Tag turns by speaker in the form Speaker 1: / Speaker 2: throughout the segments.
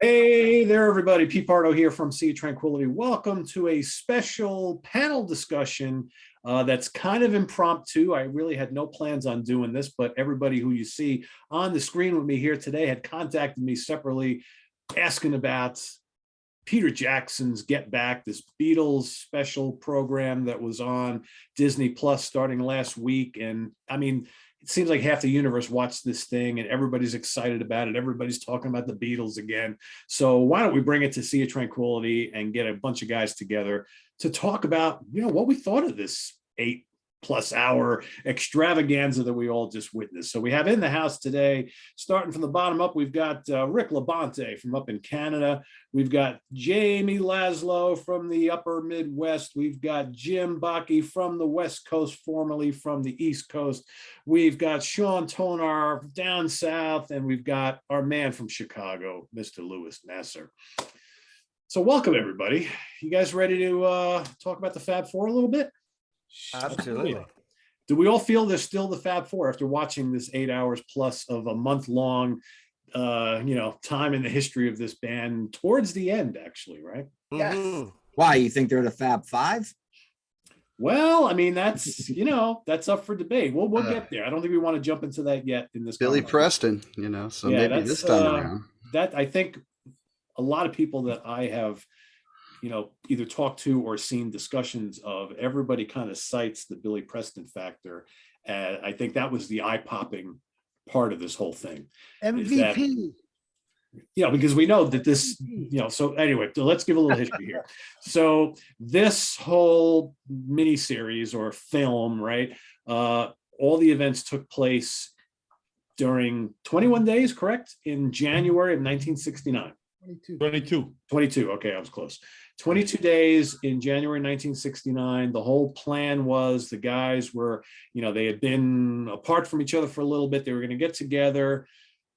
Speaker 1: Hey there, everybody. Pardo here from Sea of Tranquility. Welcome to a special panel discussion that's kind of impromptu. I really had no plans on doing this, but everybody who you see on the screen with me here today had contacted me separately asking about Peter Jackson's Get Back, this Beatles special program that was on Disney Plus starting last week. And I mean, it seems like half the universe watched this thing and everybody's excited about it. Everybody's talking about the Beatles again. So why don't we bring it to Sea of Tranquility and get a bunch of guys together to talk about, what we thought of this 8+ hour extravaganza that we all just witnessed. So we have in the house today, starting from the bottom up, we've got Rick LaBonte from up in Canada. We've got Jamie Laszlo from the upper Midwest. We've got Jim Bacchi from the West Coast, formerly from the East Coast. We've got Sean Tonar down south, and we've got our man from Chicago, Mr. Nasser. So welcome, everybody. You guys ready to talk about the Fab Four a little bit?
Speaker 2: Absolutely.
Speaker 1: Do we all feel there's still the Fab Four after watching this 8 hours plus of a month-long time in the history of this band towards the end, actually, right?
Speaker 2: Yes.
Speaker 3: Why, you think they're the Fab Five?
Speaker 1: Well, I mean, that's that's up for debate. We'll get there. I don't think we want to jump into that yet in this
Speaker 4: Billy Preston, so yeah, maybe this time around.
Speaker 1: That I think a lot of people that I have either talked to or seen discussions of, everybody kind of cites the Billy Preston factor. And I think that was the eye-popping part of this whole thing.
Speaker 2: MVP.
Speaker 1: Because we know that this, so anyway, so let's give a little history here. So this whole mini series or film, right? All the events took place during 21 days, correct? In January of 1969. 22. Okay, I was close. 22 days in January 1969. The whole plan was the guys were, they had been apart from each other for a little bit. They were going to get together,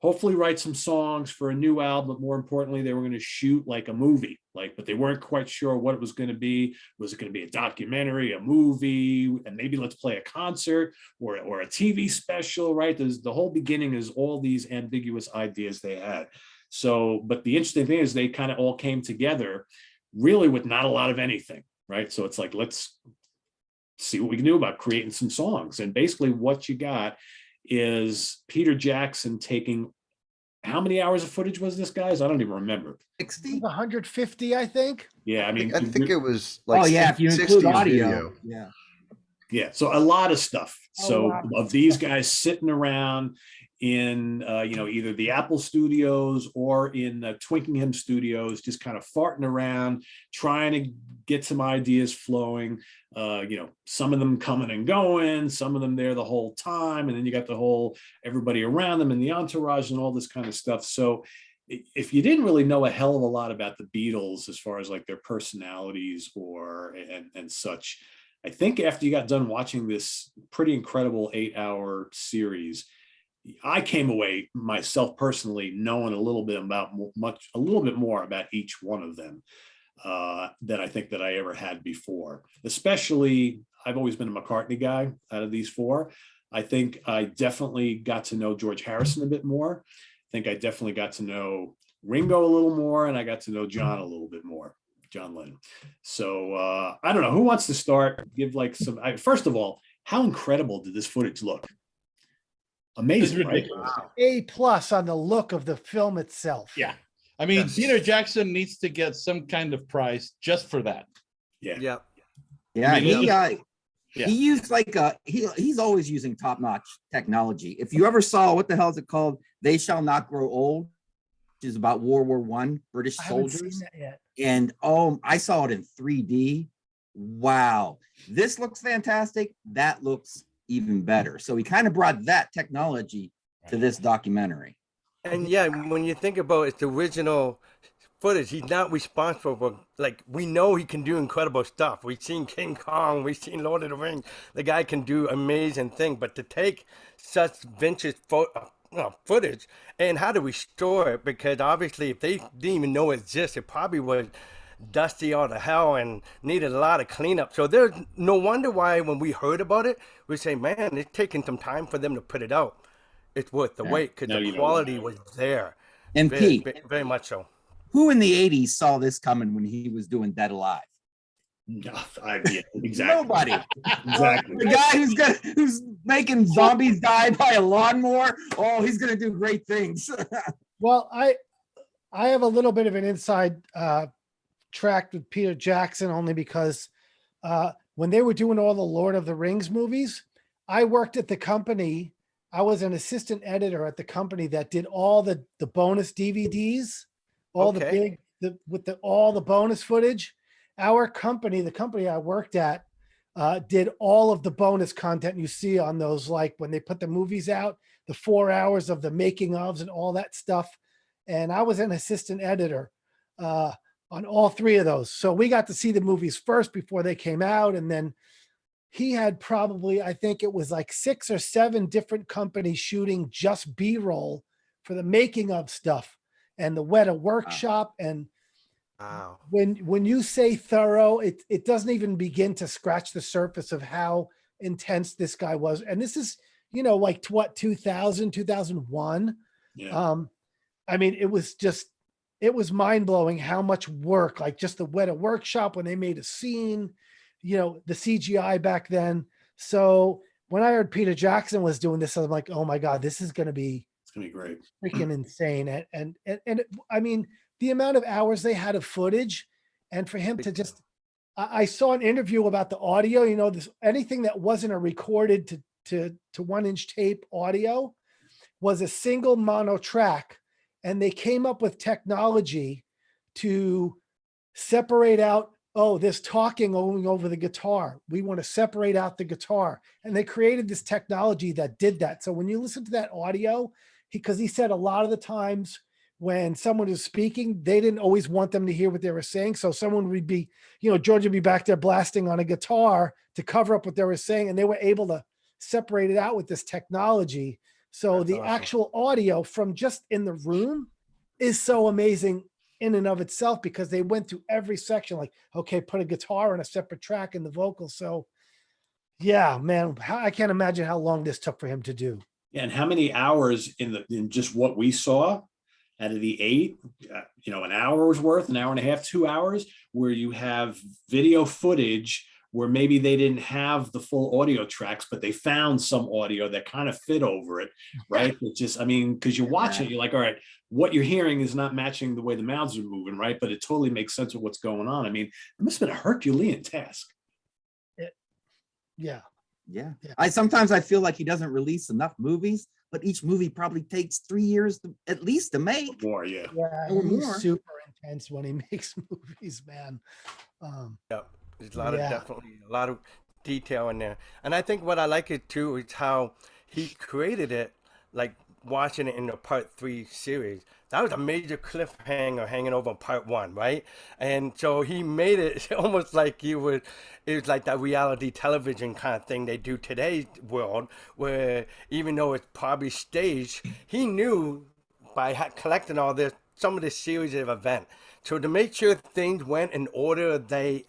Speaker 1: hopefully write some songs for a new album, but more importantly, they were going to shoot like a movie, but they weren't quite sure what it was going to be. Was it going to be a documentary, a movie, and maybe let's play a concert or a TV special, right? The whole beginning is all these ambiguous ideas they had. So, but the interesting thing is they kind of all came together really with not a lot of anything, right? So it's like, let's see what we can do about creating some songs. And basically what you got is Peter Jackson taking, how many hours of footage was this, guys? I don't even remember.
Speaker 2: 60? 150, I think.
Speaker 1: Yeah, I mean,
Speaker 4: I think it was like,
Speaker 3: if you include audio.
Speaker 4: Video.
Speaker 1: Yeah, so a lot of stuff. Of these guys sitting around in either the Apple studios or in the Twickenham studios, just kind of farting around, trying to get some ideas flowing. Some of them coming and going, some of them there the whole time, and then you got the whole everybody around them and the entourage and all this kind of stuff. So if you didn't really know a hell of a lot about the Beatles as far as like their personalities and such, I think after you got done watching this pretty incredible 8-hour series, I came away myself personally knowing a little bit more about each one of them than I think that I ever had before. Especially, I've always been a McCartney guy out of these four. I think I definitely got to know George Harrison a bit more. I think I definitely got to know Ringo a little more, and I got to know John a little bit more, John Lennon. So I don't know, who wants to start? Give like some, first of all, how incredible did this footage look? Amazing, right?
Speaker 2: A+ on the look of the film itself.
Speaker 5: Yeah. I mean, yes. Peter Jackson needs to get some kind of prize just for that.
Speaker 3: Yeah.
Speaker 5: I mean,
Speaker 3: he used he's always using top-notch technology. If you ever saw, what the hell is it called? They Shall Not Grow Old, which is about World War I, British soldiers.
Speaker 2: I haven't seen that yet.
Speaker 3: And I saw it in 3D. Wow. This looks fantastic. That looks even better. So he kind of brought that technology to this documentary.
Speaker 6: And yeah, when you think about it's the original footage, he's not responsible for, we know he can do incredible stuff. We've seen King Kong, we've seen Lord of the Rings. The guy can do amazing things, but to take such vintage footage and how to restore it, because obviously if they didn't even know it exists, it probably was dusty all to hell and needed a lot of cleanup. So there's no wonder why when we heard about it, we say, man, it's taking some time for them to put it out. It's worth the wait because the quality was there.
Speaker 3: And
Speaker 6: very much so.
Speaker 3: Who in the 80s saw this coming when he was doing Dead Alive?
Speaker 1: No, yeah, exactly.
Speaker 3: Nobody.
Speaker 1: Exactly.
Speaker 3: The guy who's making zombies die by a lawnmower. Oh, he's gonna do great things.
Speaker 2: Well, I have a little bit of an inside track with Peter Jackson only because when they were doing all the Lord of the Rings movies, I worked at the company. I was an assistant editor at the company that did all the bonus DVDs, all the
Speaker 6: Okay.
Speaker 2: big all the bonus footage. Our company, the company I worked at, did all of the bonus content you see on those, like when they put the movies out, the 4 hours of the making ofs and all that stuff. And I was an assistant editor on all three of those. So we got to see the movies first before they came out. And then he had probably, I think it was like 6 or 7 different companies shooting just B-roll for the making of stuff and the Weta workshop. And
Speaker 6: Wow.
Speaker 2: when you say thorough, it doesn't even begin to scratch the surface of how intense this guy was. And this is, like what, 2000, 2001.
Speaker 1: Yeah.
Speaker 2: I mean, it was mind blowing how much work, like just the Weta workshop when they made a scene, the CGI back then. So when I heard Peter Jackson was doing this, I'm like, oh my God, this is going to be
Speaker 1: great.
Speaker 2: freaking insane. And I mean, the amount of hours they had of footage, and for him to just, I saw an interview about the audio, anything that wasn't a recorded to 1-inch tape audio was a single mono track. And they came up with technology to separate out, there's talking going over the guitar. We want to separate out the guitar. And they created this technology that did that. So when you listen to that audio, because he said a lot of the times when someone is speaking, they didn't always want them to hear what they were saying. So someone would be, George would be back there blasting on a guitar to cover up what they were saying. And they were able to separate it out with this technology. So
Speaker 6: That's
Speaker 2: the
Speaker 6: awesome.
Speaker 2: actual audio from just in the room is so amazing in and of itself, because they went through every section, like, okay, put a guitar on a separate track in the vocals. So yeah, man, I can't imagine how long this took for him to do.
Speaker 1: Yeah, and how many hours in just what we saw out of the 8, an hour's worth, an hour and a half, 2 hours, where you have video footage where maybe they didn't have the full audio tracks, but they found some audio that kind of fit over it, right? It just, because you watch it, you're like, all right, what you're hearing is not matching the way the mouths are moving, right? But it totally makes sense of what's going on. It must have been a Herculean task.
Speaker 2: Yeah.
Speaker 3: Yeah.
Speaker 2: Yeah.
Speaker 3: Sometimes I feel like he doesn't release enough movies, but each movie probably takes 3 years at least to make.
Speaker 1: More, yeah.
Speaker 2: Yeah,
Speaker 3: Or
Speaker 2: he's
Speaker 3: more.
Speaker 2: super intense when he makes movies, man.
Speaker 6: Yep. There's
Speaker 2: Yeah.
Speaker 6: definitely a lot of detail in there. And I think what I like it too is how he created it, like watching it in the part 3 series. That was a major cliffhanger hanging over part 1, right? And so he made it almost like it was like that reality television kind of thing they do today's world, where even though it's probably staged, he knew by collecting all this, some of this series of events. So to make sure things went in order they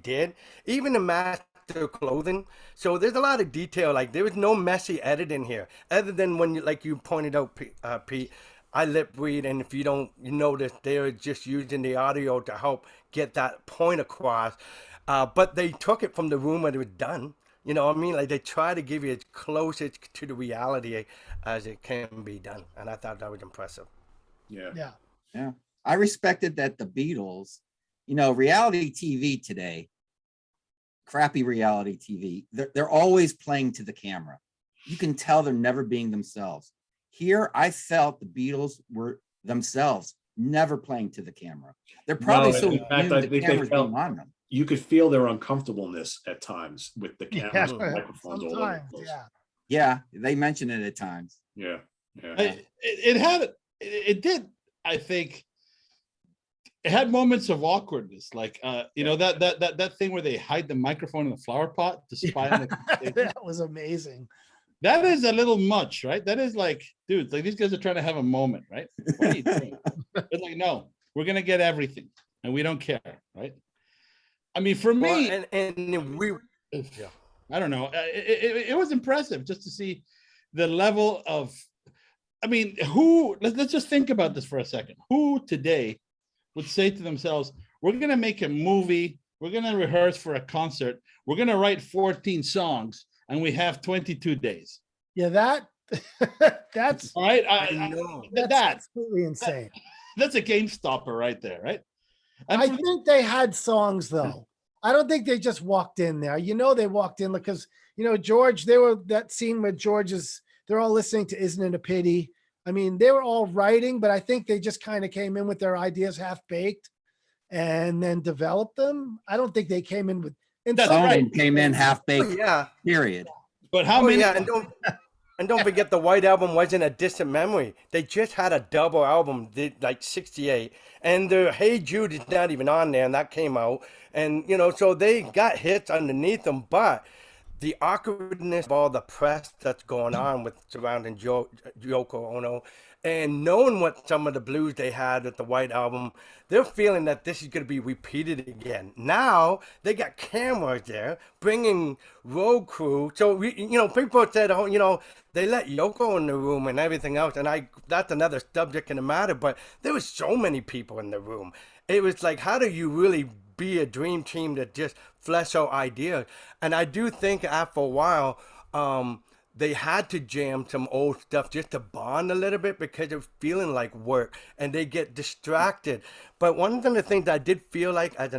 Speaker 6: did, even the match their clothing. So there's a lot of detail. Like there was no messy editing here, other than when you pointed out, Pete, I lip read, and if you notice, they're just using the audio to help get that point across. But they took it from the room when it was done. You know what I mean? Like they try to give you as close to the reality as it can be done, and I thought that was impressive.
Speaker 1: Yeah.
Speaker 3: Yeah. I respected that the Beatles, reality TV today, crappy reality TV, they're always playing to the camera. You can tell they're never being themselves. Here, I felt the Beatles were themselves, never playing to the camera. They're probably
Speaker 1: No,
Speaker 3: so
Speaker 1: in fact, I
Speaker 3: the
Speaker 1: think they
Speaker 3: cameras
Speaker 1: felt-
Speaker 3: being on them.
Speaker 1: You could feel their uncomfortableness at times with the cameras and
Speaker 2: Yeah,
Speaker 1: microphones all over
Speaker 2: sometimes,
Speaker 1: the place.
Speaker 2: yeah.
Speaker 3: Yeah, they mention it at times.
Speaker 1: Yeah.
Speaker 5: It did, I think. It had moments of awkwardness, like that thing where they hide the microphone in the flower pot to spy on the conversation.
Speaker 2: That was amazing.
Speaker 5: That is a little much, right? That is like, dude, like these guys are trying to have a moment, right? What are you doing? It's like, no, we're gonna get everything, and we don't care, right? For me,
Speaker 6: Well, and we,
Speaker 5: I don't know. It was impressive just to see the level of. Let's just think about this for a second. Who today would say to themselves, we're going to make a movie. We're going to rehearse for a concert. We're going to write 14 songs and we have 22 days.
Speaker 2: Yeah, that's
Speaker 5: All right.
Speaker 6: I know.
Speaker 2: that's absolutely insane.
Speaker 5: That's a game stopper right there, right? And
Speaker 2: I think they had songs though. I don't think they just walked in there. They walked in because George. They were that scene where they're all listening to "Isn't It a Pity." I mean, they were all writing, but I think they just kind of came in with their ideas half baked, and then developed them. I don't think they came in with.
Speaker 5: That's
Speaker 3: Some of
Speaker 5: right.
Speaker 3: them came in half baked.
Speaker 6: Yeah.
Speaker 3: Period.
Speaker 5: But how many?
Speaker 6: Yeah, and don't forget the White Album wasn't a distant memory. They just had a double album, like '68, and the Hey Jude is not even on there, and that came out, and so they got hits underneath them, but the awkwardness of all the press that's going on with surrounding Yoko Ono, and knowing what some of the blues they had at the White Album, they're feeling that this is going to be repeated again. Now they got cameras there, bringing road crew. So people said, they let Yoko in the room and everything else, and that's another subject in the matter. But there was so many people in the room. It was like, how do you really be a dream team that just flesh out ideas? And I do think after a while, they had to jam some old stuff just to bond a little bit because it was feeling like work and they get distracted. But one of the things I did feel like as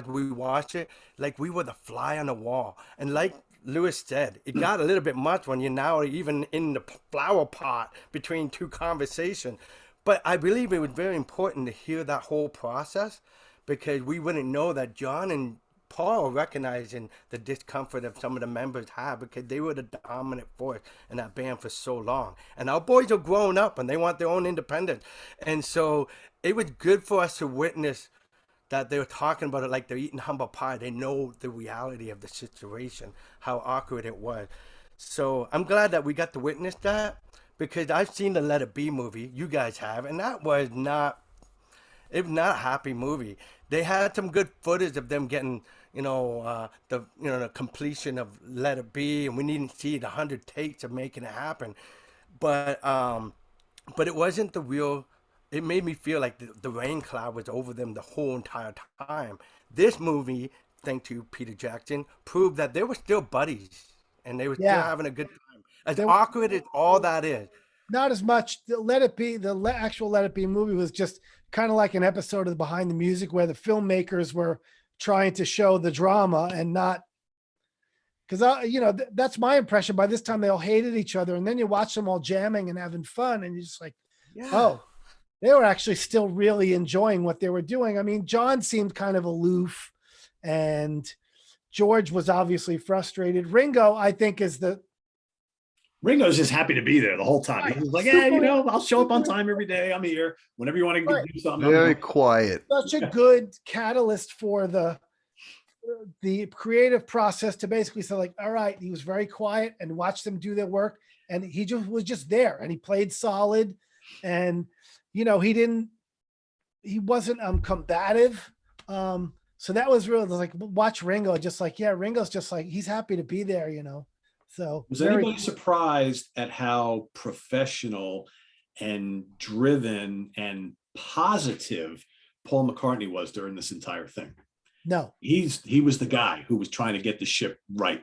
Speaker 6: we watched it, like we were the fly on the wall. And like Lewis said, it got a little bit much when you're now even in the flower pot between two conversations. But I believe it was very important to hear that whole process because we wouldn't know that John and Paul recognizing the discomfort of some of the members had because they were the dominant force in that band for so long. And our boys are growing up and they want their own independence. And so it was good for us to witness that they were talking about it like they're eating humble pie. They know the reality of the situation, how awkward it was. So I'm glad that we got to witness that because I've seen the Let It Be movie, you guys have, and that was not a happy movie. They had some good footage of them getting the completion of Let It Be, and we needn't see the 100 takes of making it happen. But it wasn't the real. It made me feel like the rain cloud was over them the whole entire time. This movie, thanks to Peter Jackson, proved that they were still buddies and they were still having a good time. As awkward as all that is.
Speaker 2: Not as much. The Let It Be, actual Let It Be movie was just kind of like an episode of Behind the Music where the filmmakers were trying to show the drama and not because that's my impression. By this time they all hated each other, and then you watch them all jamming and having fun, and you're just like, oh, they were actually still really enjoying what they were doing. I mean, John seemed kind of aloof, and George was obviously frustrated. Ringo, I think,
Speaker 1: Ringo's just happy to be there the whole time. He's like, I'll show up on time every day. I'm here. Whenever you want to do something.
Speaker 4: Very quiet.
Speaker 2: Such a good catalyst for the creative process to basically say like, all right, he was very quiet and watched them do their work. And he was just there and he played solid. And, he wasn't combative. So that was really like, watch Ringo just like, Ringo's just like, he's happy to be there, So
Speaker 1: was anybody surprised at how professional and driven and positive Paul McCartney was during this entire thing?
Speaker 2: No,
Speaker 1: he was the guy who was trying to get the ship right.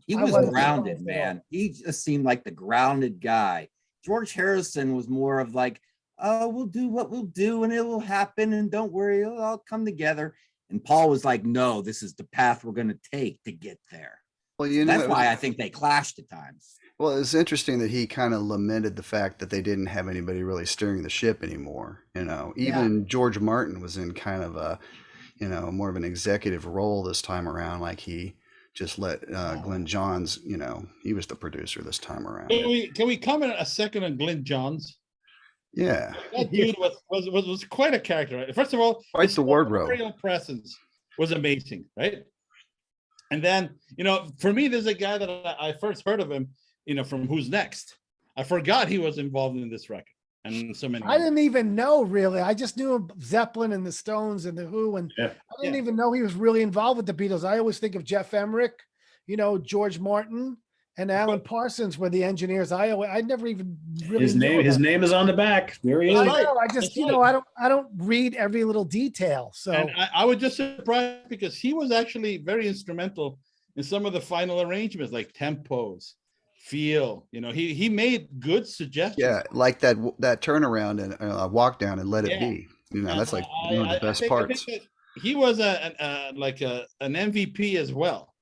Speaker 3: He was grounded, man. He just seemed like the grounded guy. George Harrison was more of like, oh, we'll do what we'll do and it will happen and don't worry, it'll all come together. And Paul was like, no, this is the path we're going to take to get there.
Speaker 4: Well,
Speaker 3: that's why I think they clashed at times. Well,
Speaker 4: it's interesting that he kind of lamented the fact that they didn't have anybody really steering the ship anymore. Even George Martin was in kind of a, more of an executive role this time around. Like he just let Glenn Johns, he was the producer this time around.
Speaker 5: Can we comment a second on Glenn Johns?
Speaker 4: Yeah,
Speaker 5: that dude was quite a character. Right? First of all,
Speaker 4: quite the wardrobe.
Speaker 5: His presence was amazing, right? And then, for me, there's a guy that I first heard of him, from Who's Next. I forgot he was involved in this record. And so many.
Speaker 2: I didn't even know, really. I just knew of Zeppelin and the Stones and the Who. And I didn't even know he was really involved with the Beatles. I always think of Jeff Emmerich, George Martin, and Alan Parsons were the engineers. I never even really
Speaker 1: His
Speaker 2: knew
Speaker 1: name
Speaker 2: about
Speaker 1: is on the back. There he
Speaker 2: I
Speaker 1: is.
Speaker 5: right.
Speaker 2: know. I just,
Speaker 5: That's
Speaker 2: you know, I don't read every little detail. So
Speaker 5: And I was just surprised because he was actually very instrumental in some of the final arrangements, like tempos, feel. You know, he made good suggestions.
Speaker 4: Yeah, like that turnaround and walk down and let it
Speaker 5: Yeah.
Speaker 4: be. You know,
Speaker 5: And
Speaker 4: that's like one of the best
Speaker 5: I
Speaker 4: parts.
Speaker 5: think that he was an MVP as well.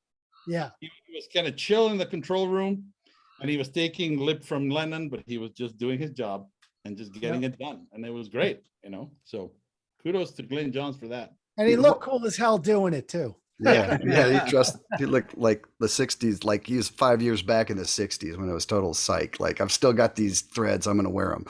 Speaker 2: yeah,
Speaker 5: He was kind of chill in the control room, and he was taking lip from Lennon, but he was just doing his job and just getting it done, and it was great. You know, so kudos to Glenn Johns for that.
Speaker 2: and he looked cool as hell doing it too.
Speaker 4: Yeah, he looked like the 60s, like he was 5 years back in the 60s when it was total psych. Like, I've still got these threads, I'm gonna wear them.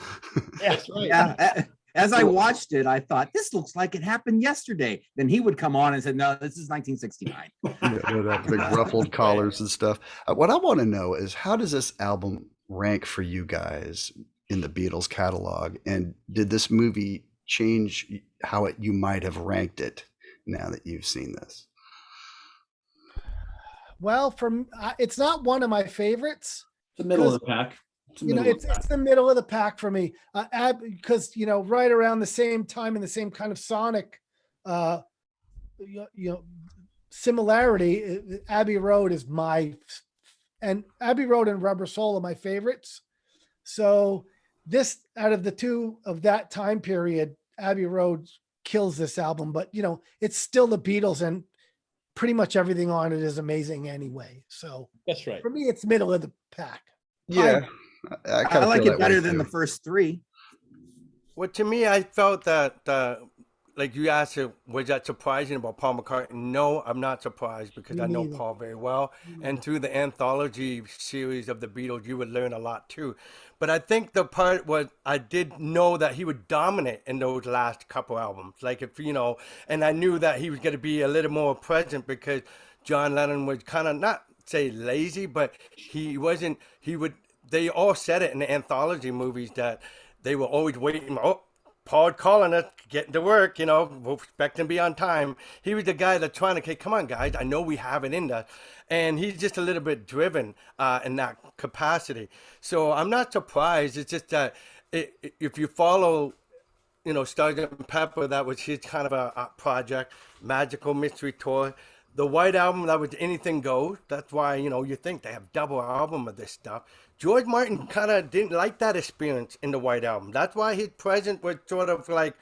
Speaker 5: That's right.
Speaker 3: Yeah. As I watched it, I thought this looks like it happened yesterday. Then he would come on and say, "No, this is 1969."
Speaker 4: The ruffled collars and stuff. What I want to know is, how does this album rank for you guys in the Beatles catalog? And did this movie change how you might have ranked it now that you've seen this?
Speaker 2: Well, it's not one of my favorites.
Speaker 1: The middle of the pack.
Speaker 2: You know, it's the middle of the pack for me, because you know, right around the same time and the same kind of sonic, similarity. Abbey Road is Abbey Road and Rubber Soul are my favorites. So this, out of the two of that time period, Abbey Road kills this album. But you know, it's still the Beatles, and pretty much everything on it is amazing anyway. So
Speaker 5: That's right.
Speaker 2: for me, it's middle of the pack.
Speaker 4: Yeah,
Speaker 3: I like it better than the first three.
Speaker 6: Well, to me, I felt that, like you asked, was that surprising about Paul McCartney? No, I'm not surprised because
Speaker 2: Me
Speaker 6: I know
Speaker 2: neither.
Speaker 6: Paul very well. And through the anthology series of the Beatles, you would learn a lot too. But I think the part was I did know that he would dominate in those last couple albums. Like, if you know, and I knew that he was going to be a little more present because John Lennon was kind of not say lazy, but he wasn't, they all said it in the anthology movies that they were always waiting. Oh, Paul calling us, getting to work, you know, we'll expect him to be on time. He was the guy that's trying to, okay, come on, guys, I know we have it in us. And he's just a little bit driven in that capacity. So I'm not surprised. It's just that if you follow, you know, Sgt. Pepper, that was his kind of a project, Magical Mystery Tour. The White Album, that was anything goes. That's why, you know, you think they have double album of this stuff. George Martin kind of didn't like that experience in the White Album. That's why his presence was sort of like,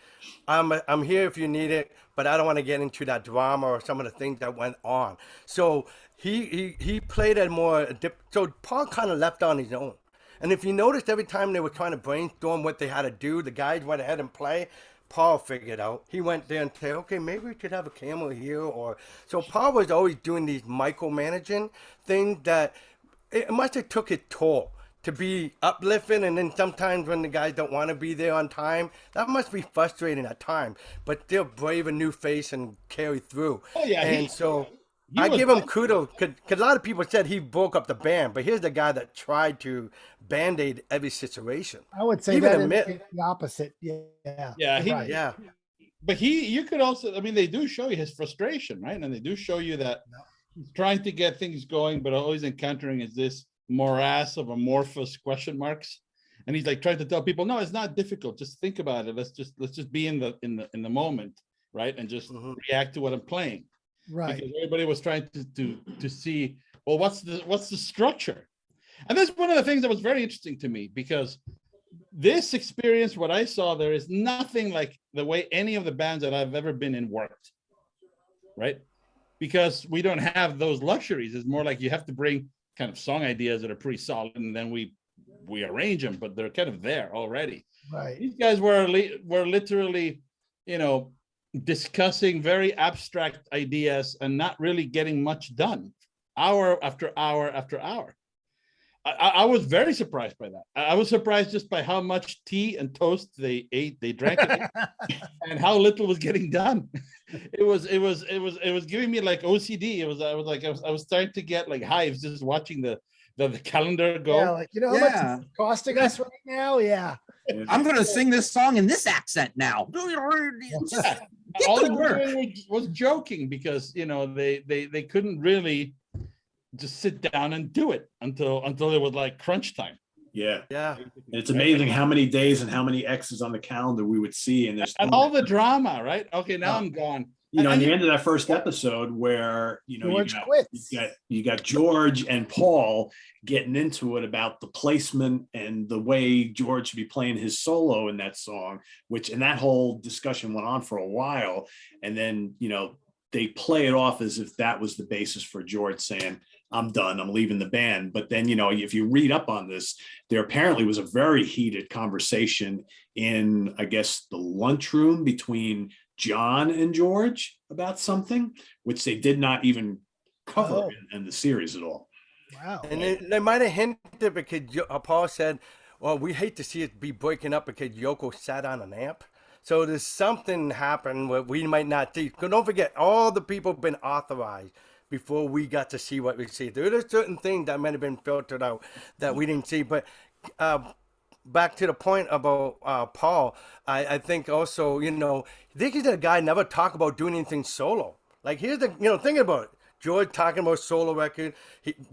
Speaker 6: I'm here if you need it, but I don't want to get into that drama or some of the things that went on. So he played a more, so Paul kind of left on his own. And if you noticed, every time they were trying to brainstorm what they had to do, the guys went ahead and play. Paul figured out. He went there and said, okay, maybe we could have a camera here. Or so Paul was always doing these micromanaging things that it must have took its toll to be uplifting. And then sometimes when the guys don't want to be there on time, that must be frustrating at times. But they'll brave a new face and carry through.
Speaker 5: Oh, yeah.
Speaker 6: And I give him kudos because a lot of people said he broke up the band, but here's the guy that tried to band-aid every situation.
Speaker 2: I would say
Speaker 6: Even
Speaker 2: that the opposite. Yeah.
Speaker 5: Yeah,
Speaker 2: right.
Speaker 6: Yeah.
Speaker 5: But you could also, I mean, they do show you his frustration, right? And they do show you that he's trying to get things going, but always encountering is this morass of amorphous question marks. And he's like trying to tell people, no, it's not difficult. Just think about it. Let's just be in the moment, right? And just react to what I'm playing.
Speaker 2: Right.
Speaker 5: Because everybody was trying to see, well, what's the structure? And that's one of the things that was very interesting to me, because this experience, what I saw there, is nothing like the way any of the bands that I've ever been in worked, right? Because we don't have those luxuries. It's more like you have to bring kind of song ideas that are pretty solid, and then we arrange them, but they're kind of there already.
Speaker 2: Right.
Speaker 5: These guys were literally, you know, discussing very abstract ideas and not really getting much done, hour after hour after hour. I was very surprised by that. I was surprised just by how much tea and toast they ate, they drank, and how little was getting done. It was giving me like OCD. I was starting to get like hives just watching the calendar go.
Speaker 2: Yeah, like, you know how much it's costing us right now? Yeah.
Speaker 3: I'm going to sing this song in this accent now.
Speaker 5: Yeah.
Speaker 3: Get
Speaker 5: All
Speaker 3: to
Speaker 5: they were
Speaker 3: work.
Speaker 5: doing was joking, because, you know, they couldn't really just sit down and do it until it was like crunch time.
Speaker 1: Yeah.
Speaker 6: Yeah.
Speaker 1: And it's amazing how many days and how many X's on the calendar we would see. And there's
Speaker 5: And all the drama, right? Okay, now I'm gone.
Speaker 1: in
Speaker 5: And
Speaker 1: the end of that first episode where,
Speaker 2: George quits.
Speaker 1: you got George and Paul getting into it about the placement and the way George should be playing his solo in that song, and that whole discussion went on for a while. And then, they play it off as if that was the basis for George saying, I'm done, I'm leaving the band. But then, if you read up on this, there apparently was a very heated conversation in, I guess, the lunchroom between John and George about something, which they did not even cover in the series at all.
Speaker 2: Wow.
Speaker 6: And they might have hinted because Paul said, well, we hate to see it be breaking up because Yoko sat on an amp. So there's something happened where we might not see. Because don't forget, all the people have been authorized before we got to see what we see. There are certain things that might have been filtered out that we didn't see. But back to the point about Paul, I think also, this is a guy never talk about doing anything solo. Like here's the, thinking about it. George talking about solo record.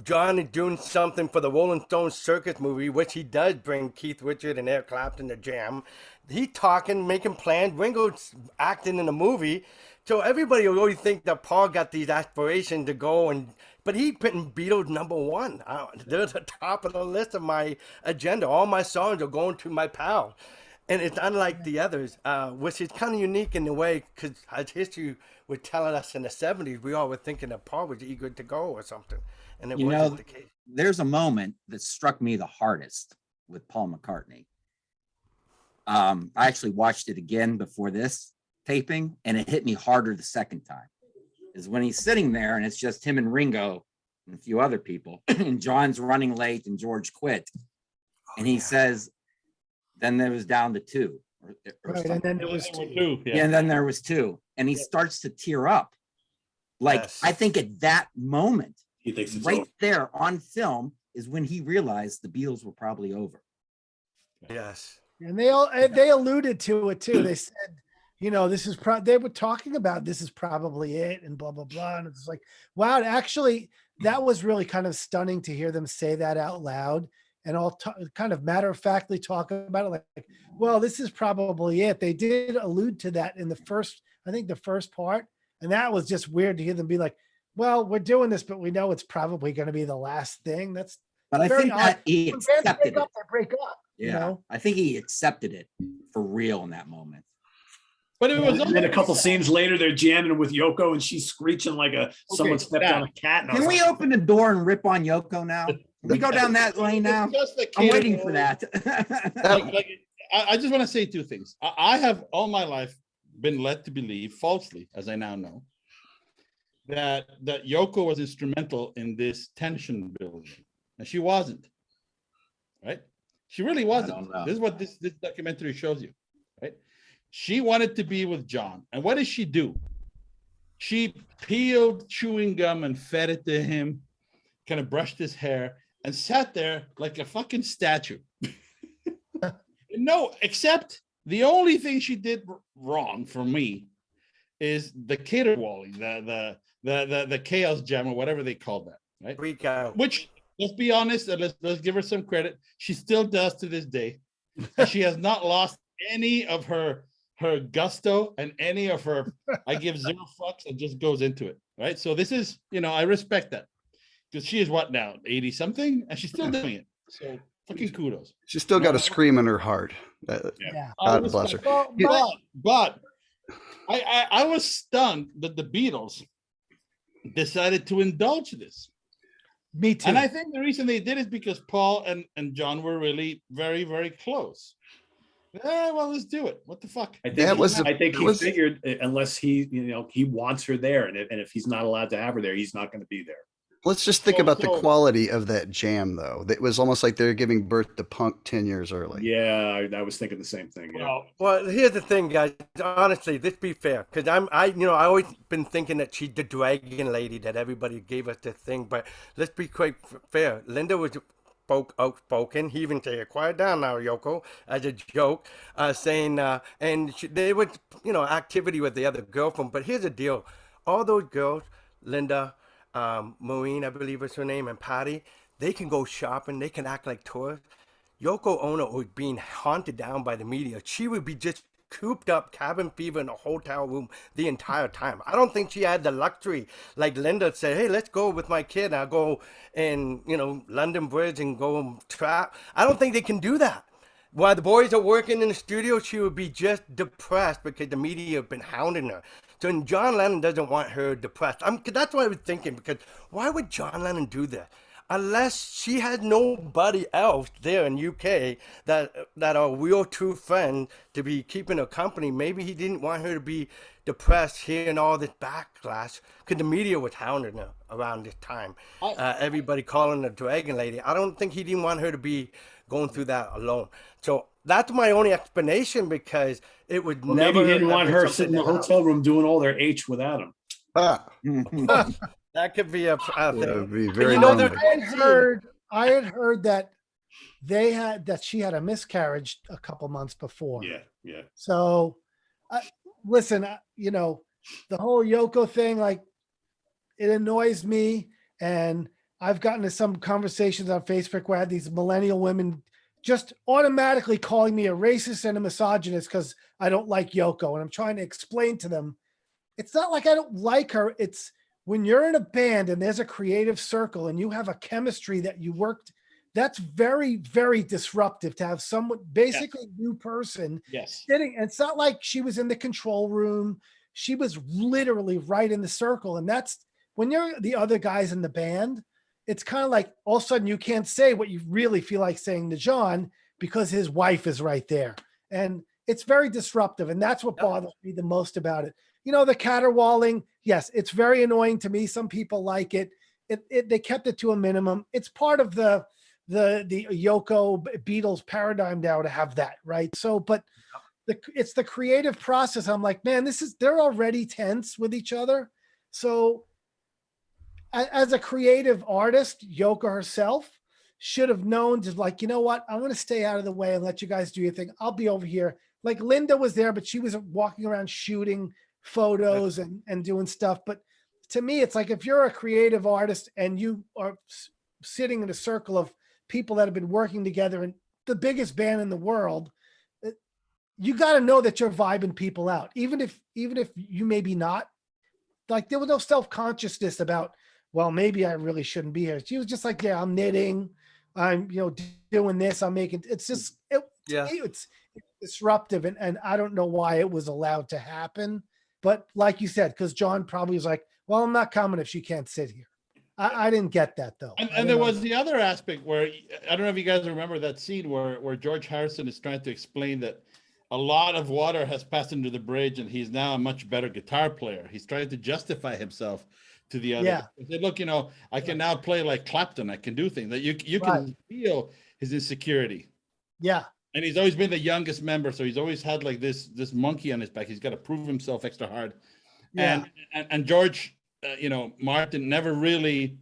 Speaker 6: John is doing something for the Rolling Stones circus movie, which he does bring Keith Richards and Eric Clapton to jam. He talking, making plans. Ringo's acting in the movie. So everybody will always think that Paul got these aspirations to go but he putting Beatles #1. They're at the top of the list of my agenda. All my songs are going to my pal. And it's unlike the others, which is kind of unique in a way, because as history was telling us in the 70s, we all were thinking that Paul was eager to go or something. And it wasn't the case.
Speaker 3: There's a moment that struck me the hardest with Paul McCartney. I actually watched it again before this taping, and it hit me harder the second time. Is when he's sitting there and it's just him and Ringo and a few other people, and John's running late and George quit. And he says, then there was down to two. Or
Speaker 2: Right, and then there was
Speaker 5: two.
Speaker 3: Yeah, and then there was two. And he starts to tear up. Like,
Speaker 6: Yes.
Speaker 3: I think at that moment,
Speaker 1: He thinks it's
Speaker 3: right
Speaker 1: over.
Speaker 3: there on film, is when he realized the Beatles were probably over.
Speaker 6: Yes.
Speaker 2: And they alluded to it too. They said, this is they were talking about this is probably it and blah, blah, blah. And it's like, wow, actually, that was really kind of stunning to hear them say that out loud and all kind of matter of factly talk about it. Like, well, this is probably it. They did allude to that in the first part. And that was just weird to hear them be like, well, we're doing this, but we know it's probably going to be the last thing. That's
Speaker 3: But I
Speaker 2: very
Speaker 3: think
Speaker 2: odd.
Speaker 3: that he
Speaker 2: When bands
Speaker 3: accepted
Speaker 2: break
Speaker 3: it.
Speaker 2: up, they break up.
Speaker 3: Yeah, I think he accepted it for real in that moment.
Speaker 5: But it was
Speaker 1: And then a couple scenes later, they're jamming with Yoko, and she's screeching like someone stepped
Speaker 5: now,
Speaker 1: on a cat. And I
Speaker 3: Can
Speaker 1: was
Speaker 3: we
Speaker 1: like,
Speaker 3: open the door and rip on Yoko now? Can we go down that lane now?
Speaker 5: Just the
Speaker 3: I'm
Speaker 5: kid-
Speaker 3: waiting for that.
Speaker 5: I just want to say two things. I have all my life been led to believe, falsely, as I now know, that Yoko was instrumental in this tension building, and she wasn't. Right? She really wasn't.
Speaker 3: don't know.
Speaker 5: This is what this documentary shows you. Right? She wanted to be with John, and what did she do? She peeled chewing gum and fed it to him, kind of brushed his hair, and sat there like a fucking statue. No, except the only thing she did wrong for me is the caterwauling, the chaos jam, or whatever they call that, right?
Speaker 6: Freak out.
Speaker 5: Which, let's be honest, and let's give her some credit. She still does to this day. And she has not lost any of her gusto and any of her, I give zero fucks and just goes into it, right? So this is, I respect that, because she is what now, 80 something, and she's still doing it. So fucking kudos.
Speaker 4: She's still got a scream in her heart.
Speaker 2: Yeah.
Speaker 4: God bless her.
Speaker 2: Well,
Speaker 5: But I was stunned that the Beatles decided to indulge this.
Speaker 2: me too.
Speaker 5: And I think the reason they did is because Paul and John were really very, very close. Well, let's do it. What the fuck?
Speaker 1: I think,
Speaker 4: That was
Speaker 1: I think
Speaker 4: it
Speaker 1: he
Speaker 4: was-
Speaker 1: figured unless he wants her there, and if he's not allowed to have her there, he's not going to be there.
Speaker 4: Let's just think
Speaker 5: So-
Speaker 4: about the
Speaker 5: so-
Speaker 4: quality of that jam, though. It was almost like they're giving birth to punk 10 years early.
Speaker 1: Yeah, I was thinking the same thing. Yeah.
Speaker 6: Well, here's the thing, guys. Honestly, let's be fair, because I always been thinking that she's the dragon lady that everybody gave us the thing. But let's be quite fair. Linda was outspoken. He even said, "Quiet down now, Yoko," as a joke, saying, there was, activity with the other girlfriend. But here's the deal: all those girls, Linda, Maureen, I believe is her name, and Patty, they can go shopping, they can act like tourists. Yoko Ono was being haunted down by the media. She would be just cooped up, cabin fever in a hotel room the entire time. I don't think she had the luxury, like Linda said, hey, let's go with my kid. I'll go in, London Bridge and go trap. I don't think they can do that. While the boys are working in the studio, she would be just depressed because the media have been hounding her. So John Lennon doesn't want her depressed. That's what I was thinking, because why would John Lennon do that? Unless she had nobody else there in UK that are real true friend to be keeping her company. Maybe he didn't want her to be depressed, hearing all this backlash, because the media was hounding her around this time. Everybody calling her Dragon Lady. I don't think he didn't want her to be going through that alone. So that's my only explanation, because it would
Speaker 1: Well,
Speaker 6: never.
Speaker 1: maybe he didn't want her
Speaker 6: something
Speaker 1: sitting in the
Speaker 6: that
Speaker 1: hotel room doing all their H without him.
Speaker 4: Ah,
Speaker 6: That could be a
Speaker 4: that
Speaker 6: thing.
Speaker 4: would be
Speaker 6: But
Speaker 4: very
Speaker 6: they're
Speaker 4: lonely.
Speaker 2: I had heard that she had a miscarriage a couple months before.
Speaker 1: Yeah.
Speaker 2: So, listen, the whole Yoko thing, like, it annoys me. And I've gotten to some conversations on Facebook where I had these millennial women just automatically calling me a racist and a misogynist because I don't like Yoko. And I'm trying to explain to them, it's not like I don't like her. It's when you're in a band and there's a creative circle and you have a chemistry that you worked, that's very, very disruptive to have someone, basically new person sitting. And it's not like she was in the control room. She was literally right in the circle. And that's when you're the other guys in the band, it's kind of like all of a sudden you can't say what you really feel like saying to John because his wife is right there. And it's very disruptive. And that's what bothers me the most about it. The caterwauling, yes, it's very annoying to me. Some people like it. They kept it to a minimum. It's part of the Yoko Beatles paradigm now to have that, right? So, but it's the creative process. I'm like, man, they're already tense with each other. So as a creative artist, Yoko herself should have known to, like, you know what? I'm going to stay out of the way and let you guys do your thing. I'll be over here. Like Linda was there, but she was walking around shooting photos and doing stuff. But to me, it's like, if you're a creative artist and you are sitting in a circle of people that have been working together in the biggest band in the world, you got to know that you're vibing people out. Even if you maybe not, like, there was no self-consciousness about, well, maybe I really shouldn't be here. She was just like, yeah, I'm knitting. I'm, doing this. I'm making, it's just, it's disruptive. And I don't know why it was allowed to happen. But like you said, because John probably was like, well, I'm not coming if she can't sit here. I didn't get that, though.
Speaker 5: And there was the other aspect where, I don't know if you guys remember that scene where George Harrison is trying to explain that a lot of water has passed under the bridge and he's now a much better guitar player. He's trying to justify himself to the other.
Speaker 2: Yeah.
Speaker 5: He said, look, I can now play like Clapton. I can do things that you can feel his insecurity.
Speaker 2: Yeah.
Speaker 5: And he's always been the youngest member. So he's always had like this monkey on his back. He's got to prove himself extra hard. Yeah. And George, Martin never really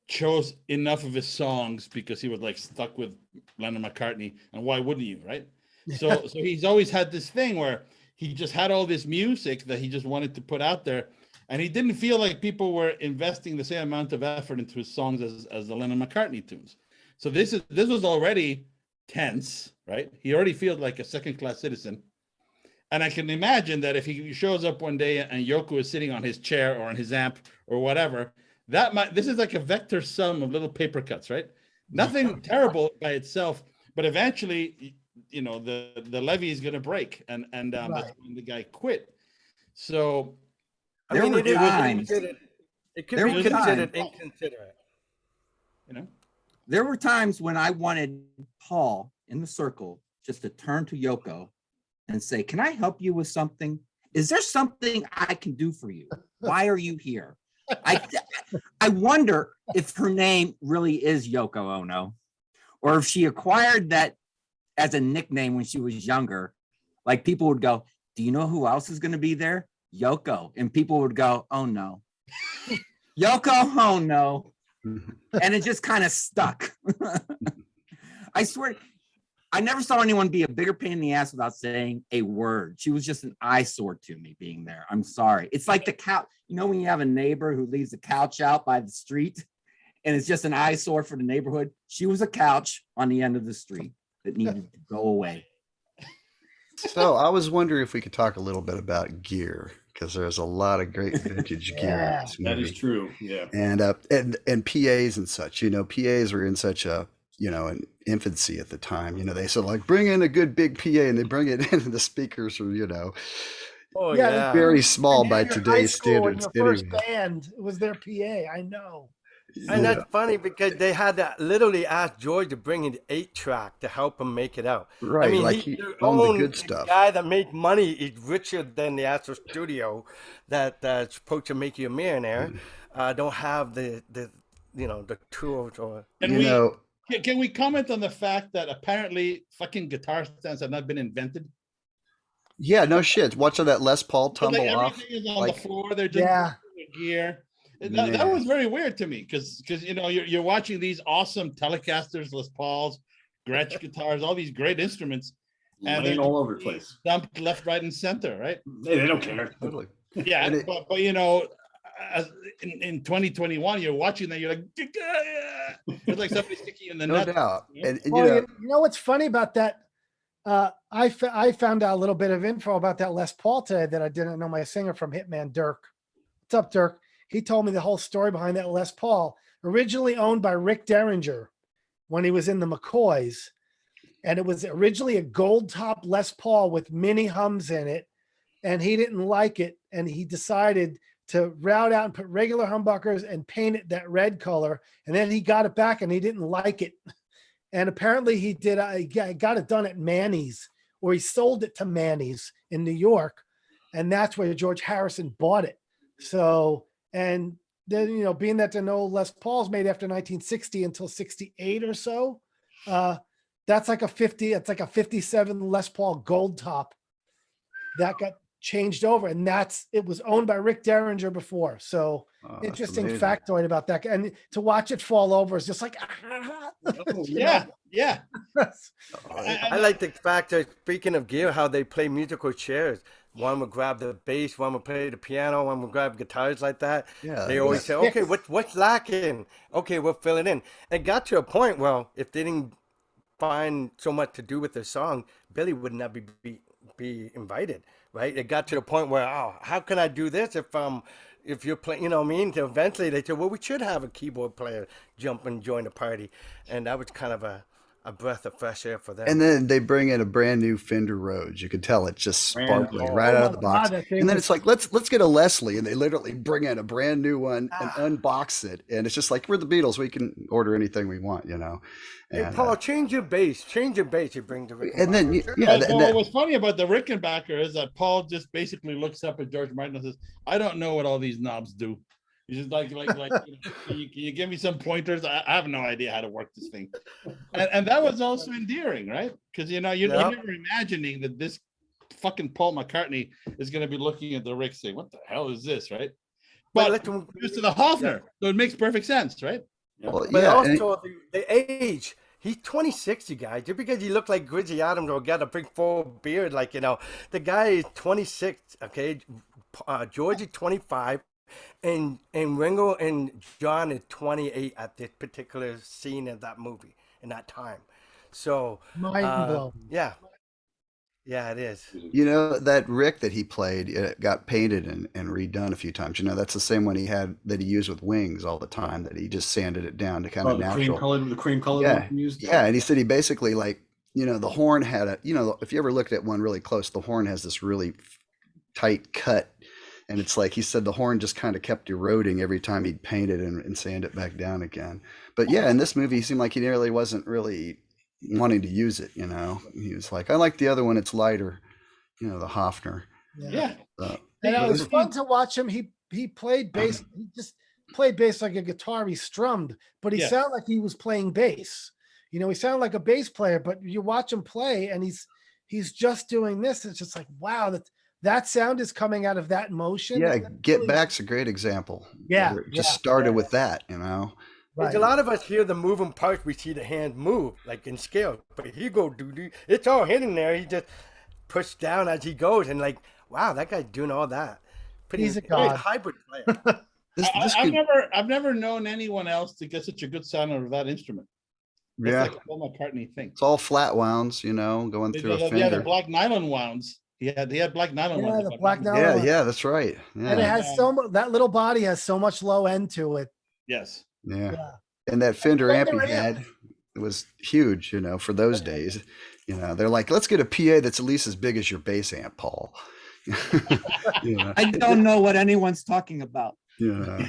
Speaker 5: chose enough of his songs because he was like stuck with Lennon McCartney. And why wouldn't you, right? So he's always had this thing where he just had all this music that he just wanted to put out there. And he didn't feel like people were investing the same amount of effort into his songs as the Lennon McCartney tunes. So this was already tense, right? He already feels like a second-class citizen. And I can imagine that if he shows up one day and Yoko is sitting on his chair or on his amp or whatever, this is like a vector sum of little paper cuts, right? Nothing terrible by itself, but eventually, the levee is going to break, and that's when the guy quit. So,
Speaker 3: There were times.
Speaker 6: It could be considered inconsiderate.
Speaker 3: There were times when I wanted Paul in the circle just to turn to Yoko and say, "Can I help you with something? Is there something I can do for you? Why are you here?" I wonder if her name really is Yoko Ono, or if she acquired that as a nickname when she was younger. Like, people would go, "Do you know who else is going to be there? Yoko." And people would go, "Oh no." Yoko Ono. And it just kind of stuck. I swear, I never saw anyone be a bigger pain in the ass without saying a word. She was just an eyesore to me being there. I'm sorry. It's like the couch. You know, when you have a neighbor who leaves the couch out by the street and it's just an eyesore for the neighborhood. She was a couch on the end of the street that needed to go away.
Speaker 4: So I was wondering if we could talk a little bit about gear, because there's a lot of great vintage gear in
Speaker 2: Yeah,
Speaker 4: this
Speaker 1: That
Speaker 4: movie.
Speaker 1: is true. Yeah.
Speaker 4: And PAs and such. PAs were in such a an infancy at the time. They said, like, bring in a good big PA, and they bring it in, and the speakers were
Speaker 6: Oh
Speaker 2: Yeah,
Speaker 6: yeah.
Speaker 4: very small
Speaker 2: And
Speaker 4: by
Speaker 2: in your high
Speaker 4: today's
Speaker 2: school, in
Speaker 4: standards.
Speaker 2: your first
Speaker 4: Anyway.
Speaker 2: band, it was their PA. I know.
Speaker 6: And
Speaker 4: Yeah,
Speaker 6: that's funny because they had to literally ask George to bring in the 8-track to help him make it out.
Speaker 4: right.
Speaker 6: I mean,
Speaker 4: Like,
Speaker 6: he
Speaker 4: he
Speaker 6: their
Speaker 4: owned the
Speaker 6: own
Speaker 4: good stuff.
Speaker 6: guy that made money is richer than the actual studio that's supposed to make you a millionaire. Don't have the tools or.
Speaker 5: And
Speaker 4: You know,
Speaker 5: can we comment on the fact that apparently fucking guitar stands have not been invented?
Speaker 4: yeah, no shit. Watching that Les Paul
Speaker 5: But,
Speaker 4: tumble
Speaker 5: like,
Speaker 4: off.
Speaker 5: everything is on
Speaker 4: like-
Speaker 5: the floor. They're just
Speaker 2: Yeah.
Speaker 5: the gear. That
Speaker 4: Man.
Speaker 5: was very weird to me because you're watching these awesome Telecasters, Les Pauls, Gretsch guitars, all these great instruments, and
Speaker 1: Laying
Speaker 5: they're
Speaker 1: all over the place.
Speaker 5: dumped left, right, and center, right?
Speaker 1: They don't care.
Speaker 4: Totally.
Speaker 5: Yeah,
Speaker 4: And it-
Speaker 5: but in 2021, you're watching that, you're like, it's like somebody sticking you in the
Speaker 4: No
Speaker 5: nuts.
Speaker 4: doubt.
Speaker 5: Yeah.
Speaker 4: And
Speaker 2: Well, you know what's funny about that? I found out a little bit of info about that Les Paul today that I didn't know. My singer from Hitman, Dirk. What's up, Dirk? He told me the whole story behind that Les Paul, originally owned by Rick Derringer when he was in the McCoys. And it was originally a gold top Les Paul with mini hums in it. And he didn't like it. And he decided to route out and put regular humbuckers and paint it that red color. And then he got it back and he didn't like it. And apparently he did. I got it done at Manny's, or he sold it to Manny's in New York. And that's where George Harrison bought it. So, and then, being that the no Les Paul's made after 1960 until 68 or so, that's like it's like a 57 Les Paul gold top that got changed over. And it was owned by Rick Derringer before. So
Speaker 4: that's
Speaker 2: interesting
Speaker 4: amazing.
Speaker 2: factoid about that. And to watch it fall over is just like,
Speaker 5: Yeah.
Speaker 6: I like the fact that, speaking of gear, how they play musical chairs. One would grab the bass, one would play the piano, one would grab guitars like that.
Speaker 4: Yeah,
Speaker 6: They always say, okay, what's lacking? Okay, we'll fill it in. It got to a point, well, if they didn't find so much to do with the song, Billy would not be invited, right? It got to the point where, how can I do this if you're playing, you know what I mean? So eventually they said, well, we should have a keyboard player jump and join the party. And that was kind of a breath of fresh air for them.
Speaker 4: And then they bring in a brand new Fender Rhodes. You could tell it's just sparkling
Speaker 1: Brand new.
Speaker 4: right
Speaker 2: Oh
Speaker 4: out
Speaker 2: my
Speaker 4: of the box.
Speaker 2: God, that thing
Speaker 4: And then
Speaker 2: was-
Speaker 4: it's like, let's get a Leslie, and they literally bring in a brand new one and unbox it. And it's just like, we're the Beatles. We can order anything we want,
Speaker 6: Hey,
Speaker 4: And,
Speaker 6: Paul, change your bass. You bring the
Speaker 4: and then
Speaker 6: Rickenbacker.
Speaker 4: yeah,
Speaker 5: But
Speaker 4: and
Speaker 5: what was funny about the Rickenbacker is that Paul just basically looks up at George Martin and says, I don't know what all these knobs do. He's just like can you give me some pointers? I have no idea how to work this thing. And that was also endearing, right? Because you're never imagining that this fucking Paul McCartney is going to be looking at the Rick saying, what the hell is this, right? But
Speaker 6: let them-
Speaker 5: used to the Hofner, so it makes perfect sense, right?
Speaker 4: well,
Speaker 6: But
Speaker 4: yeah, and
Speaker 6: also the age. He's 26, you guys. Just because he looked like Grizzly Adams or got a big full beard, the guy is 26. Okay, George is 25, and Ringo and John is 28 at this particular scene in that movie in that time. So
Speaker 2: mind blown.
Speaker 6: yeah, it is.
Speaker 4: that Rick that he played got painted and redone a few times. That's the same one that he used with Wings all the time, that he just sanded it down to kind of natural.
Speaker 1: The cream color.
Speaker 4: Yeah,
Speaker 1: one used.
Speaker 4: yeah, and he said he basically, like, the horn had if you ever looked at one really close, the horn has this really tight cut, and it's like he said the horn just kind of kept eroding every time he'd paint it and sand it back down again. But yeah, in this movie, he seemed like he really wasn't really wanting to use it. He was like, I like the other one; it's lighter. The Hofner.
Speaker 5: Yeah.
Speaker 2: And it was fun to watch him. He played bass. He just played bass like a guitar. He strummed, but he
Speaker 5: Yeah.
Speaker 2: sounded like he was playing bass. He sounded like a bass player, but you watch him play and he's just doing this. It's just like, wow, that sound is coming out of that motion.
Speaker 4: Yeah,
Speaker 2: That's
Speaker 4: Get
Speaker 2: really-
Speaker 4: Back's a great example.
Speaker 2: Yeah,
Speaker 4: Where it just
Speaker 2: yeah,
Speaker 4: started
Speaker 2: yeah.
Speaker 4: with that.
Speaker 6: Like, a lot of us hear the moving parts, we see the hand move, like in scale. But he go do, it's all hidden there. He just pushed down as he goes, and like, wow, that guy's doing all that.
Speaker 2: He's a god.
Speaker 6: Hybrid player.
Speaker 5: I've never known anyone else to get such a good sound out of that instrument. It's like a Paul McCartney thing.
Speaker 4: It's all flat wounds, you know, going through a finger.
Speaker 5: Yeah, the black nylon wounds. He had black nylon ones.
Speaker 2: The black nylon.
Speaker 4: Yeah, that's right. Yeah.
Speaker 2: And it has that little body has so much low end to it.
Speaker 5: Yes.
Speaker 4: Yeah. And that Fender amp he had, it was huge, you know, for those days. You know, they're like, let's get a PA that's at least as big as your bass amp, Paul. You know?
Speaker 3: I don't know what anyone's talking about.
Speaker 4: Yeah.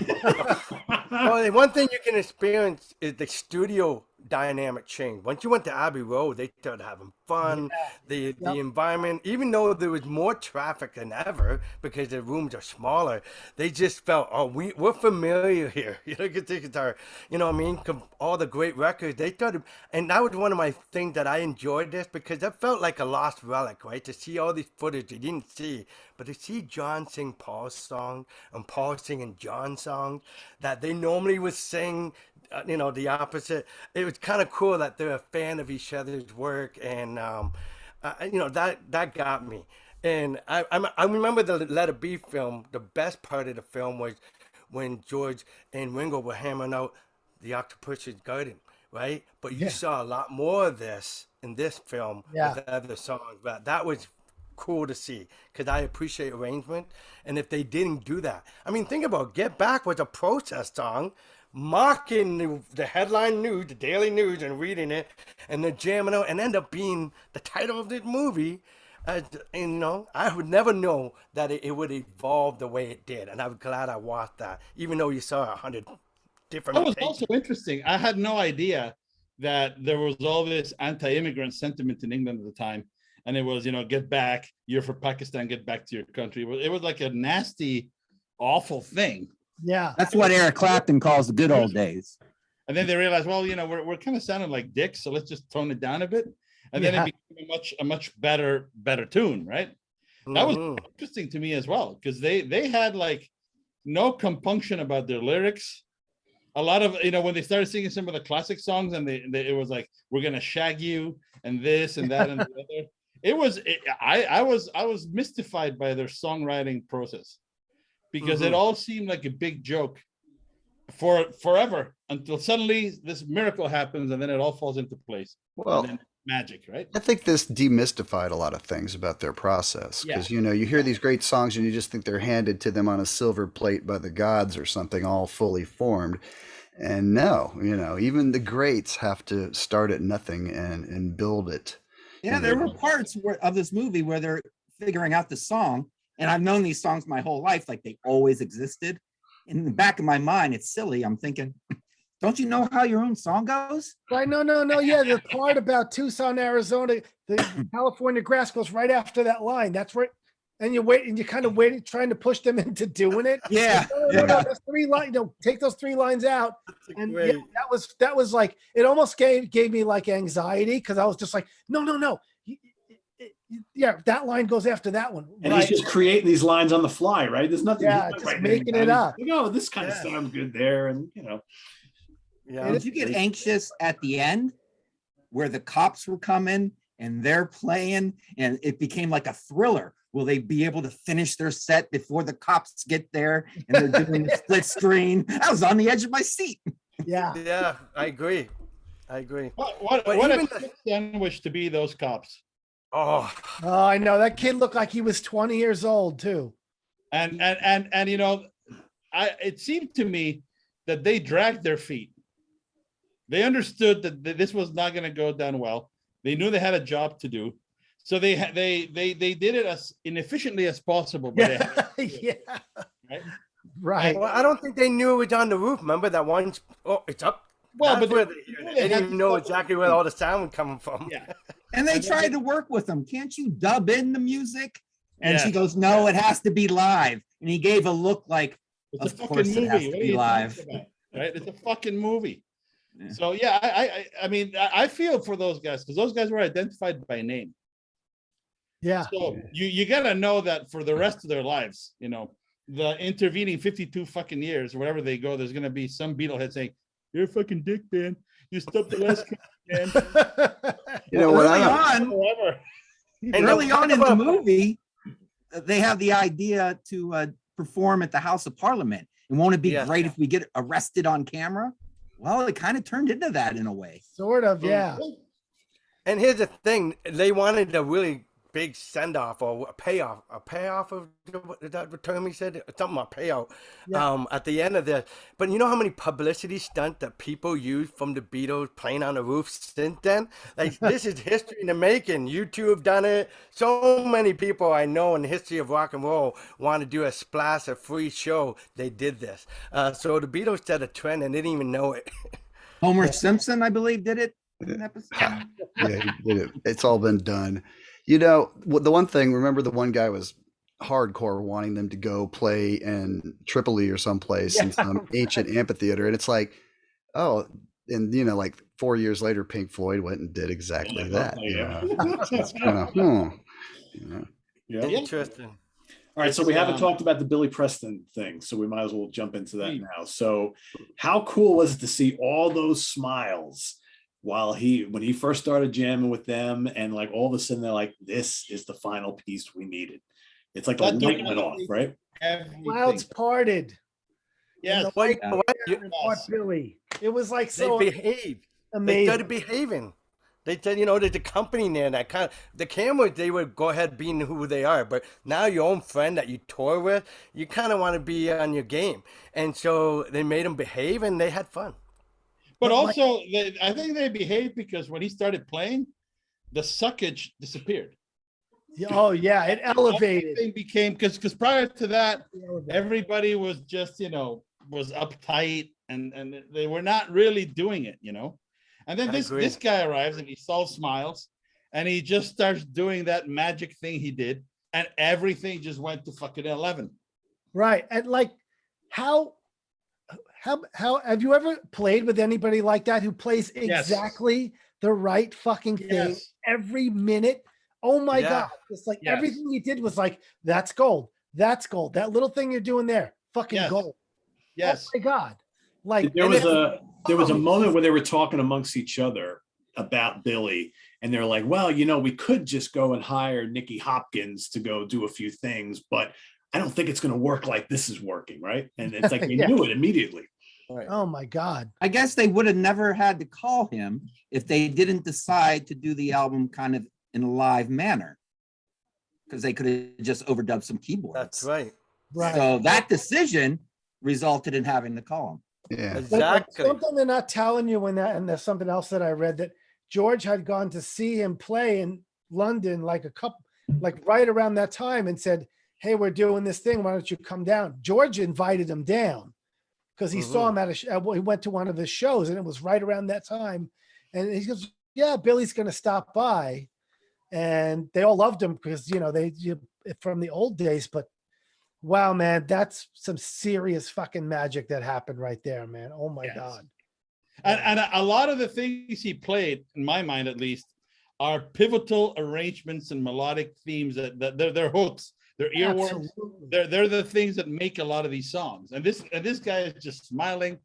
Speaker 6: Well, the one thing you can experience is the studio dynamic change. Once you went to Abbey Road, they started having fun. The environment, even though there was more traffic than ever because the rooms are smaller, they just felt, oh, we're familiar here. You know, get the guitar. You know what I mean? All the great records they started, and that was one of my things that I enjoyed this because that felt like a lost relic, right? To see all these footage you didn't see, but to see John sing Paul's song and Paul singing John's song that they normally would sing. You know, the opposite. It was kind of cool that they're a fan of each other's work, and you know, that got me. And I remember the Let It Be film. The best part of the film was when George and Ringo were hammering out the Octopus's Garden, right? But you saw a lot more of this in this film with other songs. But that was cool to see because I appreciate arrangement. And if they didn't do that, I mean, think about Get Back was a protest song, mocking the headline news, the daily news, and reading it, and then jamming out, and end up being the title of this movie. And you know, I would never know that it would evolve the way it did, and I'm glad I watched that, even though you saw 100 different.
Speaker 5: That was also interesting. I had no idea that there was all this anti-immigrant sentiment in England at the time, and it was, you know, get back, you're for Pakistan, get back to your country. It was like a nasty, awful thing.
Speaker 2: Yeah,
Speaker 3: That's what Eric Clapton calls the good old days.
Speaker 5: And then they realized, well, you know, we're kind of sounding like dicks, so let's just tone it down a bit. And then it became a much better tune, right? That was interesting to me as well, because they had like no compunction about their lyrics. A lot of, you know, when they started singing some of the classic songs, and it was like, we're gonna shag you and this and that and the other. I was mystified by their songwriting process, because it all seemed like a big joke for forever until suddenly this miracle happens, and then it all falls into place.
Speaker 4: Well,
Speaker 5: magic, right?
Speaker 4: I think this demystified a lot of things about their process, because you know, you hear these great songs and you just think they're handed to them on a silver plate by the gods or something, all fully formed. And no, you know, even the greats have to start at nothing and build it.
Speaker 3: Yeah, there were parts of this movie where they're figuring out the song. And I've known these songs my whole life, like they always existed. In the back of my mind, it's silly. I'm thinking, don't you know how your own song goes?
Speaker 2: Right? No. Yeah, the part about Tucson, Arizona, the California grass goes right after that line. That's right. And you wait, and you kind of waiting, trying to push them into doing it.
Speaker 3: Yeah.
Speaker 2: No, there's 3 lines. Take those 3 lines out. And that was like, it almost gave me like anxiety, because I was just like, no. Yeah, that line goes after that one.
Speaker 1: And he's just creating these lines on the fly, right? There's nothing.
Speaker 2: Just making it up.
Speaker 1: You know, this kind of sounds good there, and you know.
Speaker 3: Yeah. Did you get anxious at the end, where the cops were coming and they're playing, and it became like a thriller? Will they be able to finish their set before the cops get there and they're doing the split screen? I was on the edge of my seat.
Speaker 6: Yeah, I agree.
Speaker 5: What a sandwich to be those cops.
Speaker 6: Oh,
Speaker 2: I know, that kid looked like he was 20 years old too.
Speaker 5: And you know, it seemed to me that they dragged their feet. They understood that this was not going to go down well. They knew they had a job to do, so they did it as inefficiently as possible. But
Speaker 2: right.
Speaker 6: Well, I don't think they knew it was on the roof. Remember that one? Oh, it's up.
Speaker 5: Well,
Speaker 6: That's
Speaker 5: but
Speaker 6: they didn't even know exactly where all the sound was coming from.
Speaker 5: Yeah.
Speaker 3: And they tried to work with them. Can't you dub in the music? And she goes, no, it has to be live. And he gave a look like,
Speaker 5: it's
Speaker 3: of
Speaker 5: a
Speaker 3: course
Speaker 5: fucking
Speaker 3: it has
Speaker 5: movie.
Speaker 3: to be live.
Speaker 5: Right? It's a fucking movie.
Speaker 3: Yeah.
Speaker 5: So yeah, I mean, I feel for those guys, because those guys were identified by name.
Speaker 2: Yeah.
Speaker 5: So you gotta know that for the rest of their lives, you know, the intervening 52 fucking years, wherever they go, there's gonna be some Beatlehead saying, You're a fucking dick, man. You stopped the last man.
Speaker 4: You know what?
Speaker 3: Early
Speaker 4: I
Speaker 3: on,
Speaker 5: Forever.
Speaker 6: And
Speaker 3: early
Speaker 6: talk
Speaker 3: on in the
Speaker 6: about-
Speaker 3: movie, they have the idea to perform at the House of Parliament. And won't it be
Speaker 6: Yes.
Speaker 3: great if we get arrested on camera? Well, it kind of turned into that in a way.
Speaker 2: Sort of, yeah.
Speaker 6: And here's the thing: they wanted a really big send off or a payoff of is that the term he said, something about payout.
Speaker 2: Yeah.
Speaker 6: At the end of this. But you know how many publicity stunt that people use from the Beatles playing on the roof since then? Like this is history in the making. You two have done it. So many people I know in the history of rock and roll want to do a splash, a free show. They did this. So the Beatles set a trend and they didn't even know it.
Speaker 3: Homer Simpson, I believe, did it. In an episode.
Speaker 4: yeah, he did it. It's all been done. You know, the one thing, remember the one guy was hardcore wanting them to go play in Tripoli or someplace in some ancient amphitheater. And it's like, oh, and you know, like 4 years later, Pink Floyd went and did exactly that. You know? So it's kind of, you know.
Speaker 1: Yeah.
Speaker 6: Interesting.
Speaker 1: All right, so we haven't
Speaker 5: Um,
Speaker 1: talked about the Billy Preston thing, so we might as well jump into that
Speaker 5: Please.
Speaker 1: now. So, how cool was it to see all those smiles while when he first started jamming with them, and like all of a sudden they're like, "This is the final piece we needed." It's like the
Speaker 5: That
Speaker 1: light
Speaker 5: dude-
Speaker 1: went off, right?
Speaker 5: Everything.
Speaker 2: Clouds parted.
Speaker 5: Yes.
Speaker 6: Well, you
Speaker 3: Yeah.
Speaker 6: know what?
Speaker 2: What Billy? It was like
Speaker 6: They
Speaker 2: so
Speaker 6: behaved. They
Speaker 2: amazing.
Speaker 6: started behaving. They said, you know, there's a company there that kind of, the cameras, they would go ahead being who they are. But now your own friend that you tour with, you kind of want to be on your game. And so they made them behave and they had fun.
Speaker 5: But
Speaker 2: But
Speaker 5: also, I think they behaved because when he started playing, the suckage disappeared.
Speaker 2: Oh yeah, it elevated.
Speaker 5: Everything became because prior to that, everybody was just was uptight and they were not really doing it, And then
Speaker 6: I
Speaker 5: this
Speaker 6: agree.
Speaker 5: this guy arrives and he all smiles, and he just starts doing that magic thing he did, and everything just went to fucking 11.
Speaker 2: Right. And like how have you ever played with anybody like that who plays
Speaker 5: Yes.
Speaker 2: exactly the right fucking thing
Speaker 5: Yes.
Speaker 2: every minute? Oh my
Speaker 6: Yeah.
Speaker 2: God. It's like
Speaker 5: Yes.
Speaker 2: everything you did was like, that's gold. That's gold. That little thing you're doing there, fucking
Speaker 5: Yes.
Speaker 2: gold.
Speaker 5: Yes.
Speaker 2: Oh my God. Like
Speaker 1: There
Speaker 6: And
Speaker 1: was
Speaker 6: if-
Speaker 1: a moment where they were talking amongst each other about Billy, and they're like, "Well, we could just go and hire Nicky Hopkins to go do a few things, but I don't think it's going to work like this is working, right?" And it's like they
Speaker 2: Yeah.
Speaker 1: knew it immediately.
Speaker 2: oh my God.
Speaker 3: I guess they would have never had to call him if they didn't decide to do the album kind of in a live manner, because they could have just overdubbed some keyboards.
Speaker 6: That's right.
Speaker 2: Right.
Speaker 3: So that decision resulted in having to call him.
Speaker 4: Yeah.
Speaker 2: But, like,
Speaker 6: Exactly.
Speaker 2: something they're not telling you when that, and there's something else that I read that George had gone to see him play in London like right around that time and said, "Hey, we're doing this thing. Why don't you come down?" George invited him down because he saw him at he went to one of his shows, and it was right around that time. And he goes, "Yeah, Billy's going to stop by," and they all loved him because from the old days. But wow, man, that's some serious fucking magic that happened right there, man. Oh my
Speaker 5: Yes.
Speaker 2: God.
Speaker 5: And a lot of the things he played, in my mind at least, are pivotal arrangements and melodic themes that they're hooks, they're earworms.
Speaker 2: Absolutely.
Speaker 5: They're the things that make a lot of these songs. And this guy is just smiling,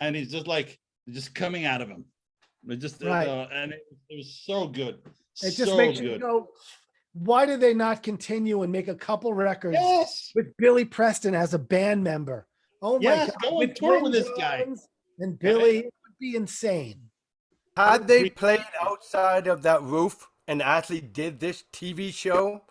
Speaker 5: and he's just coming out of him. It just
Speaker 2: Right.
Speaker 5: and it was so good.
Speaker 2: It just
Speaker 5: so
Speaker 2: makes
Speaker 5: good.
Speaker 2: you go, why did they not continue and make a couple records
Speaker 5: Yes.
Speaker 2: with Billy Preston as a band member? Oh my
Speaker 5: Yes,
Speaker 2: God.
Speaker 5: go on tour with
Speaker 2: Glenn
Speaker 5: this guy.
Speaker 2: Johns and Billy, it would be insane.
Speaker 6: Had they played outside of that roof and actually did this TV show,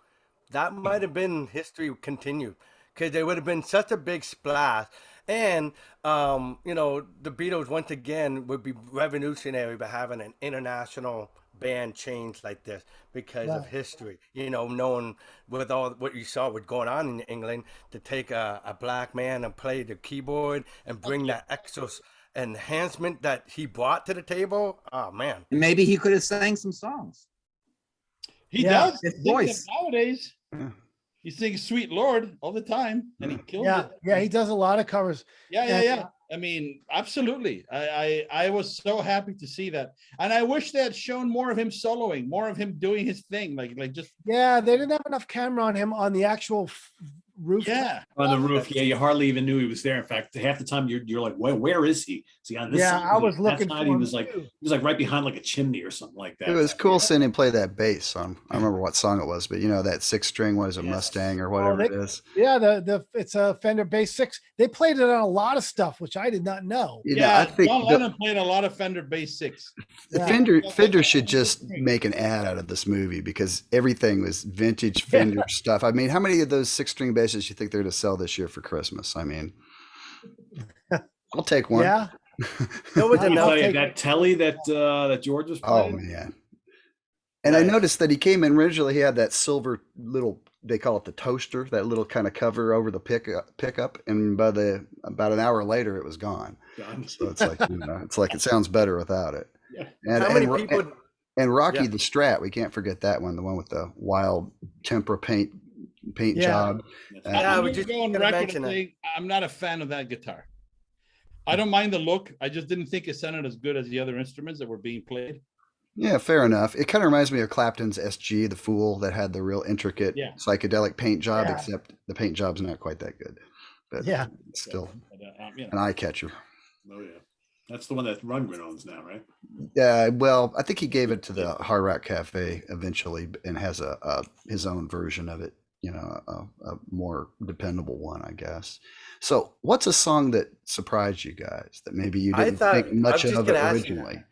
Speaker 6: that might have been history continued, because there would have been such a big splash. And, the Beatles, once again, would be revolutionary by having an international band change like this because of
Speaker 2: Right.
Speaker 6: history. Knowing with all what you saw was going on in England, to take a black man and play the keyboard and bring that extra enhancement that he brought to the table. Oh, man.
Speaker 3: And maybe he could have sang some songs.
Speaker 5: He
Speaker 2: Yeah,
Speaker 5: does.
Speaker 3: his
Speaker 5: Think that
Speaker 3: voice.
Speaker 5: Nowadays,
Speaker 4: Yeah.
Speaker 5: he sings "Sweet Lord" all the time, and he kills
Speaker 2: Yeah.
Speaker 5: it.
Speaker 2: Yeah. He does a lot of covers.
Speaker 5: Yeah. I mean, absolutely. I was so happy to see that, and I wish they had shown more of him soloing, more of him doing his thing, like just
Speaker 2: Yeah. They didn't have enough camera on him on the actual rooftop.
Speaker 5: Yeah.
Speaker 1: On the roof, yeah, you hardly even knew he was there. In fact, half the time you're like, where is he? Is he on this
Speaker 2: Yeah,
Speaker 1: side?
Speaker 2: I was
Speaker 1: That
Speaker 2: looking
Speaker 1: side,
Speaker 2: for
Speaker 1: he
Speaker 2: him
Speaker 1: was like,
Speaker 2: too.
Speaker 1: he was like right behind like a chimney or something like that.
Speaker 4: It was cool seeing him play that bass on. I don't remember what song it was, but you know that 6-string was a
Speaker 1: Yes.
Speaker 4: Mustang or whatever it is.
Speaker 2: Yeah, it's a Fender Bass 6. They played it on a lot of stuff, which I did not know.
Speaker 4: You know,
Speaker 5: Yeah,
Speaker 4: I think
Speaker 5: John
Speaker 4: the,
Speaker 5: Lennon played a lot of Fender Bass 6.
Speaker 4: the
Speaker 2: Yeah.
Speaker 4: Fender should just make an ad out of this movie because everything was vintage Fender stuff. I mean, how many of those 6-string basses you think they're going to sell this year for Christmas? I mean, I'll take one.
Speaker 2: Yeah.
Speaker 6: There was
Speaker 1: Let me
Speaker 6: enough.
Speaker 1: tell you, that telly that George was
Speaker 4: Oh
Speaker 1: playing.
Speaker 4: man. And I
Speaker 6: Right.
Speaker 4: noticed that he came in originally, he had that silver little, they call it the toaster, that little kind of cover over the pickup. And by about an hour later, it was gone.
Speaker 1: God.
Speaker 4: So it's like, you know, it's like it sounds better without it.
Speaker 1: Yeah.
Speaker 4: And,
Speaker 6: How many
Speaker 4: and,
Speaker 6: people?
Speaker 4: and Rocky
Speaker 6: Yeah.
Speaker 4: the Strat, we can't forget that one, the one with the wild tempera paint
Speaker 2: Yeah.
Speaker 4: job.
Speaker 6: Yeah, I
Speaker 5: I'm
Speaker 6: was
Speaker 5: going to
Speaker 6: just
Speaker 5: go on
Speaker 6: gonna
Speaker 5: record
Speaker 6: mention
Speaker 5: and
Speaker 6: that.
Speaker 5: saying I'm not a fan of that guitar. I don't mind the look. I just didn't think it sounded as good as the other instruments that were being played.
Speaker 4: Yeah, fair enough. It kind of reminds me of Clapton's SG, the Fool, that had the real intricate
Speaker 5: Yeah.
Speaker 4: psychedelic paint job,
Speaker 2: Yeah.
Speaker 4: except the paint job's not quite that good. But
Speaker 2: Yeah.
Speaker 4: it's still
Speaker 5: But, you know.
Speaker 4: an eye catcher.
Speaker 1: Oh yeah, that's the one that Rundgren owns now, right?
Speaker 4: Yeah, well, I think he gave it to the Hard Rock Cafe eventually, and has a his own version of it. You know, a more dependable one, I guess. So, what's a song that surprised you guys that maybe you
Speaker 6: I
Speaker 4: didn't
Speaker 6: thought-
Speaker 4: think
Speaker 6: I was
Speaker 4: much
Speaker 6: just
Speaker 4: of it
Speaker 6: gonna ask you
Speaker 4: originally?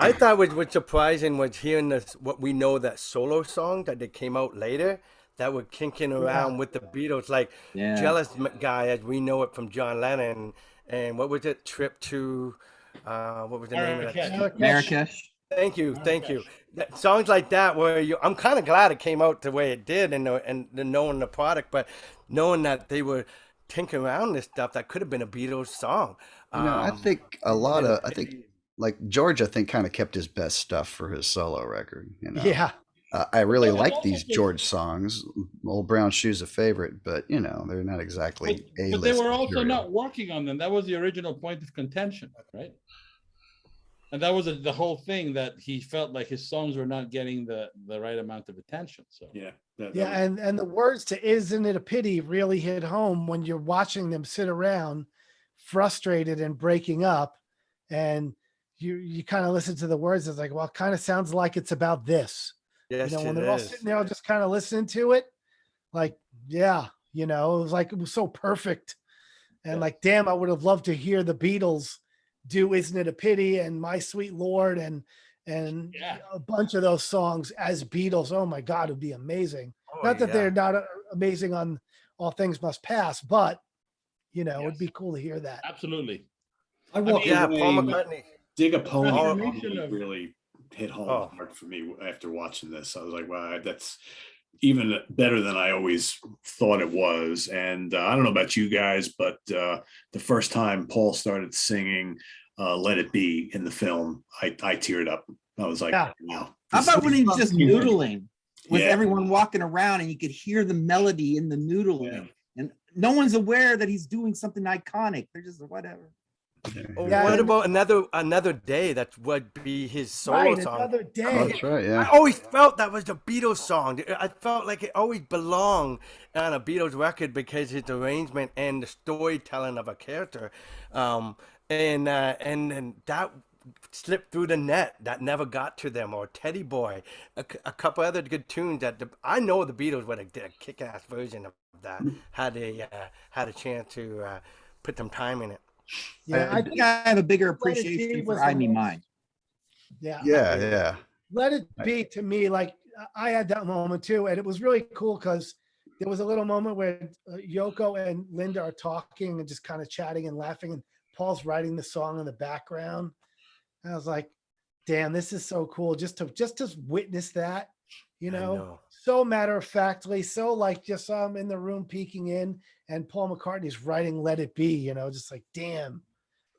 Speaker 6: I thought was surprising was hearing this, what we know, that solo song that they came out later that were kinking around with the Beatles, like
Speaker 3: Yeah.
Speaker 6: Jealous Guy as we know it from John Lennon. And what was it? Trip to, what was the name of that?
Speaker 3: Marrakesh.
Speaker 6: Thank you. That, songs like that where I'm kind of glad it came out the way it did and knowing the product, but knowing that they were tinkering around this stuff that could have been a Beatles song.
Speaker 4: You know, I think I think like George, I think kind of kept his best stuff for his solo record. You know,
Speaker 2: Yeah.
Speaker 4: I really
Speaker 5: Well,
Speaker 4: like these George songs. Old Brown Shoe's a favorite, but you know, they're not exactly A-list
Speaker 5: But they were also
Speaker 4: material.
Speaker 5: not working on them. That was the original point of contention, right? And that was the whole thing, that he felt like his songs were not getting the right amount of attention. So
Speaker 1: Yeah, that
Speaker 2: Yeah,
Speaker 1: was-
Speaker 2: and the words to "Isn't It a Pity" really hit home when you're watching them sit around, frustrated and breaking up, and you kind of listen to the words. It's like, well, it kind of sounds like it's about this.
Speaker 6: Yes,
Speaker 2: When
Speaker 6: it
Speaker 2: they're all
Speaker 6: is.
Speaker 2: sitting there, all just kind of listening to it, like, yeah, it was like, it was so perfect, and
Speaker 5: Yeah.
Speaker 2: like, damn, I would have loved to hear the Beatles do "Isn't It a Pity" and "My Sweet Lord" and
Speaker 5: Yeah.
Speaker 2: a bunch of those songs as Beatles. Oh my God, it'd be amazing.
Speaker 6: Oh,
Speaker 2: Not that
Speaker 6: yeah.
Speaker 2: they're not amazing on "All Things Must Pass," but it'd
Speaker 5: Yes.
Speaker 2: be cool to hear that.
Speaker 5: absolutely.
Speaker 1: I walked
Speaker 6: Yeah,
Speaker 1: away.
Speaker 6: Paul McCartney.
Speaker 1: Dig a Pony
Speaker 6: Oh,
Speaker 5: Transformation of-
Speaker 1: really hit home
Speaker 6: Oh.
Speaker 1: hard for me after watching this. I was like, wow, that's even better than I always thought it was. And I don't know about you guys, but the first time Paul started singing "Let It Be" in the film, I teared up. I was like,
Speaker 2: Yeah.
Speaker 1: wow.
Speaker 3: How
Speaker 1: this
Speaker 3: about when he was just
Speaker 1: music-
Speaker 3: noodling with
Speaker 1: Yeah.
Speaker 3: everyone walking around and you could hear the melody in the noodling? And no one's aware that he's doing something iconic. They're just whatever.
Speaker 6: Oh,
Speaker 2: Yeah,
Speaker 6: what
Speaker 2: and-
Speaker 6: about another day? That would be his solo
Speaker 2: Right,
Speaker 6: song.
Speaker 2: another
Speaker 4: Oh,
Speaker 2: day.
Speaker 4: that's right.
Speaker 6: I
Speaker 4: Yeah.
Speaker 6: always felt that was the Beatles song. I felt like it always belonged on a Beatles record because its arrangement and the storytelling of a character, and that slipped through the net. That never got to them. Or Teddy Boy, a couple other good tunes that I know the Beatles would have did a kick-ass version of that had a chance to put some time in it.
Speaker 2: Yeah,
Speaker 3: I think I have a bigger
Speaker 2: Let It Be
Speaker 3: appreciation
Speaker 2: was
Speaker 3: for I
Speaker 2: the
Speaker 3: Me
Speaker 2: most-
Speaker 3: Mine.
Speaker 2: yeah.
Speaker 4: Yeah.
Speaker 2: Let It Be, to me, like, I had that moment too, and it was really cool because there was a little moment where Yoko and Linda are talking and just kind of chatting and laughing, and Paul's writing the song in the background. And I was like, damn, this is so cool just to witness that,
Speaker 6: know.
Speaker 2: so matter of factly, so like just in the room peeking in, and Paul McCartney's writing "Let It Be," just like, damn.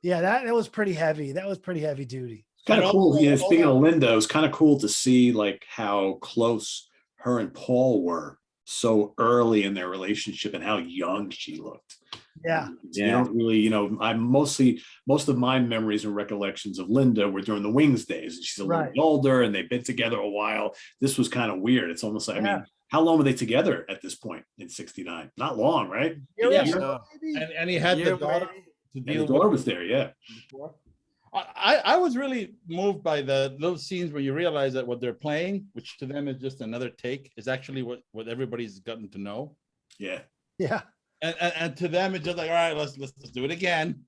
Speaker 2: Yeah, that was pretty heavy. That was pretty heavy duty.
Speaker 1: Kind of
Speaker 5: And
Speaker 1: cool.
Speaker 5: also-
Speaker 1: Yeah, speaking of Linda, it was kind of cool to see like how close her and Paul were so early in their relationship and how young she looked.
Speaker 2: Yeah.
Speaker 1: You don't really, most of my memories and recollections of Linda were during the Wings days, and she's a little
Speaker 2: Right.
Speaker 1: bit older and they've been together a while. This was kind of weird. It's almost like, I
Speaker 2: Yeah.
Speaker 1: mean, how long were they together at this point in '69? Not long, right?
Speaker 2: Year
Speaker 5: Yeah.
Speaker 2: or so,
Speaker 6: No.
Speaker 2: maybe?
Speaker 5: And he had the
Speaker 6: Year,
Speaker 5: daughter
Speaker 6: maybe.
Speaker 5: to
Speaker 1: And
Speaker 5: deal
Speaker 1: the daughter
Speaker 5: with
Speaker 1: was there, yeah.
Speaker 5: before. I was really moved by the little scenes where you realize that what they're playing, which to them is just another take, is actually what everybody's gotten to know.
Speaker 1: Yeah.
Speaker 2: Yeah.
Speaker 5: And to them, it's just like, all right, let's do it again.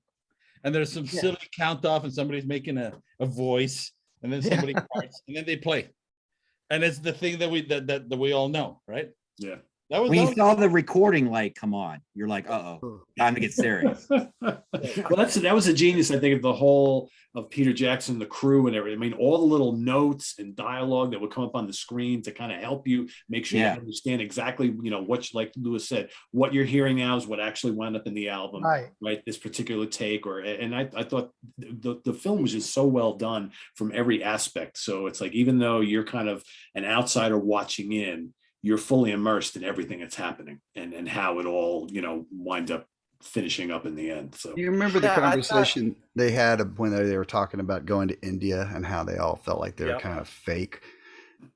Speaker 5: And there's some
Speaker 2: Yeah.
Speaker 5: silly count off, and somebody's making a voice, and then somebody parts, and then they play. And it's the thing that we all know, right?
Speaker 1: Yeah.
Speaker 5: That was,
Speaker 3: When
Speaker 5: that
Speaker 3: you
Speaker 5: was
Speaker 3: saw the recording light come on, you're like, time to get serious.
Speaker 1: Well, that was a genius, I think, of the whole of Peter Jackson, the crew, and everything. I mean, all the little notes and dialogue that would come up on the screen to kind of help you make sure you understand exactly, what, like Lewis said, what you're hearing now is what actually wound up in the album, right? This particular take, and I thought the film was just so well done from every aspect. So it's like, even though you're kind of an outsider watching in, you're fully immersed in everything that's happening and how it all, winds up finishing up in the end. So
Speaker 4: You remember the
Speaker 6: Yeah, I thought-
Speaker 4: conversation they had when they were talking about going to India and how they all felt like they were
Speaker 6: Yep.
Speaker 4: kind of fake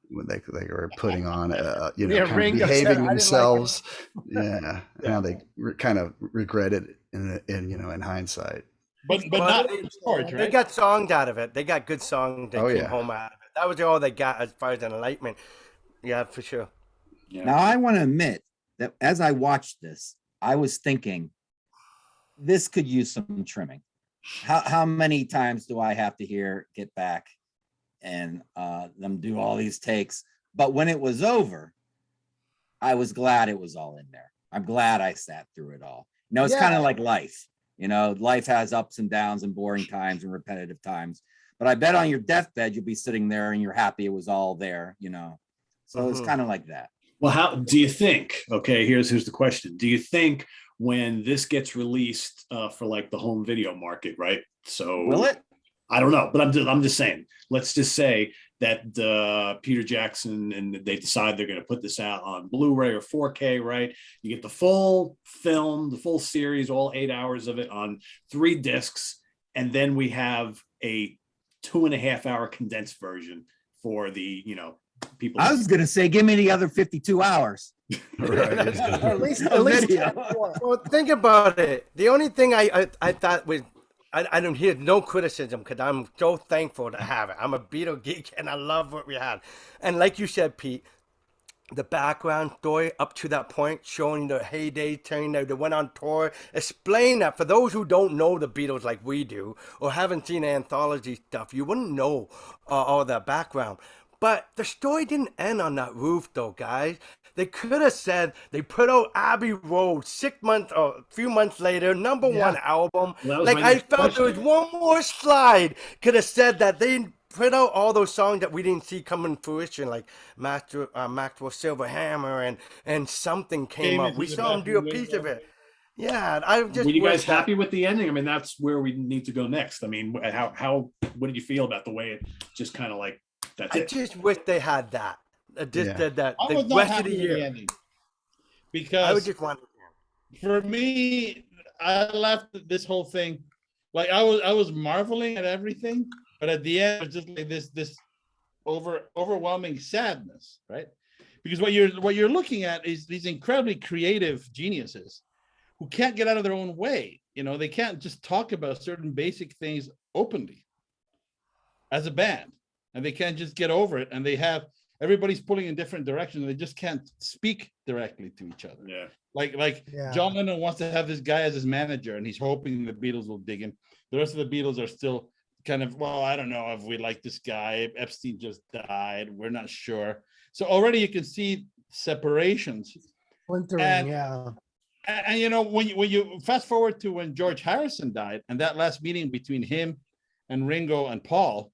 Speaker 4: when they were putting on,
Speaker 2: Yeah,
Speaker 4: kind
Speaker 2: Ringo
Speaker 4: of
Speaker 2: said, "I
Speaker 4: behaving
Speaker 2: didn't like it."
Speaker 4: themselves. Yeah, and how they kind of regretted in hindsight.
Speaker 5: but not George,
Speaker 6: They
Speaker 5: right?
Speaker 6: got songs out of it. They got good songs that
Speaker 4: Oh,
Speaker 6: came
Speaker 4: yeah.
Speaker 6: home out of it. That was all they got as far as an enlightenment. Yeah, for sure.
Speaker 1: yeah.
Speaker 3: Now, I want to admit that as I watched this, I was thinking, this could use some trimming. How many times do I have to hear Get Back and them do all these takes? But when it was over, I was glad it was all in there. I'm glad I sat through it all. It's kind of like life. Life has ups and downs and boring times and repetitive times. But I bet on your deathbed, you'll be sitting there and you're happy it was all there, So it's kind of like that.
Speaker 1: Well, how do you think? Okay, here's the question. Do you think when this gets released for like the home video market, right? So
Speaker 3: Will it?
Speaker 1: I don't know, but I'm just saying. Let's just say that Peter Jackson and they decide they're going to put this out on Blu-ray or 4K, right? You get the full film, the full series, all 8 hours of it on 3 discs, and then we have a 2.5-hour condensed version for the people.
Speaker 3: I was going to say, give me the other 52 hours.
Speaker 4: Right.
Speaker 2: At least
Speaker 3: Video.
Speaker 2: 10 more.
Speaker 6: Well, think about it. The only thing I thought was, I don't hear no criticism because I'm so thankful to have it. I'm a Beatle geek and I love what we had. And like you said, Pete, the background story up to that point, showing the heyday turn, they went on tour, explain that for those who don't know the Beatles like we do or haven't seen anthology stuff, you wouldn't know all that background. But the story didn't end on that roof, though, guys. They could have said they put out Abbey Road 6 months or a few months later, number one album.
Speaker 1: Well,
Speaker 6: like, I felt there was one more slide. Could have said that they put out all those songs that we didn't see come in fruition, like Maxwell Silver Hammer and something came up. We saw them do a piece of it. Yeah, I just.
Speaker 1: Were you guys
Speaker 6: wish that-
Speaker 1: happy with the ending? I mean, that's where we need to go next. I mean, what did you feel about the way it just kind of like, that's
Speaker 6: I
Speaker 1: it?
Speaker 6: just wish they had that. Just
Speaker 4: Yeah.
Speaker 6: did that.
Speaker 5: I
Speaker 6: The
Speaker 5: was not
Speaker 6: rest of
Speaker 5: happy
Speaker 6: the
Speaker 5: with the
Speaker 6: year.
Speaker 5: ending
Speaker 6: I would
Speaker 5: because
Speaker 6: just want.
Speaker 5: for me, I left this whole thing like I was marveling at everything, but at the end, it was just like this overwhelming sadness, right? Because what you're looking at is these incredibly creative geniuses who can't get out of their own way. They can't just talk about certain basic things openly as a band, and they can't just get over it. And everybody's pulling in different directions, and they just can't speak directly to each other.
Speaker 1: Yeah.
Speaker 5: Like
Speaker 2: Yeah.
Speaker 5: John Lennon wants to have this guy as his manager, and he's hoping the Beatles will dig him. The rest of the Beatles are still kind of, well, I don't know if we like this guy. Epstein just died. We're not sure. So already you can see separations.
Speaker 2: Splintering,
Speaker 5: And-
Speaker 2: yeah.
Speaker 5: And when you fast forward to when George Harrison died, and that last meeting between him and Ringo and Paul,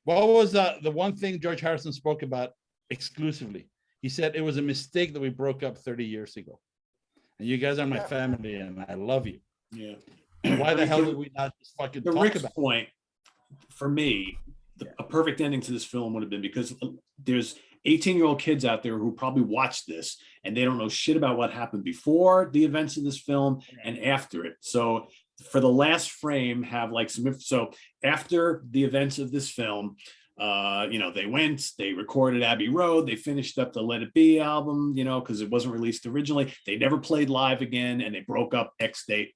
Speaker 5: what was the one thing George Harrison spoke about exclusively? He said it was a mistake that we broke up 30 years ago. And you guys are my family, and I love you.
Speaker 1: Yeah.
Speaker 5: And why
Speaker 1: I
Speaker 5: the
Speaker 1: mean,
Speaker 5: hell
Speaker 1: to-
Speaker 5: did we not just fucking
Speaker 1: To
Speaker 5: talk
Speaker 1: Rick's
Speaker 5: about it?
Speaker 1: point, for me, a perfect ending to this film would have been, because there's 18-year-old kids out there who probably watched this and they don't know shit about what happened before the events of this film and after it. So for the last frame, have like so after the events of this film, They went, they recorded Abbey Road, they finished up the Let It Be album, because it wasn't released originally. They never played live again, and they broke up X date.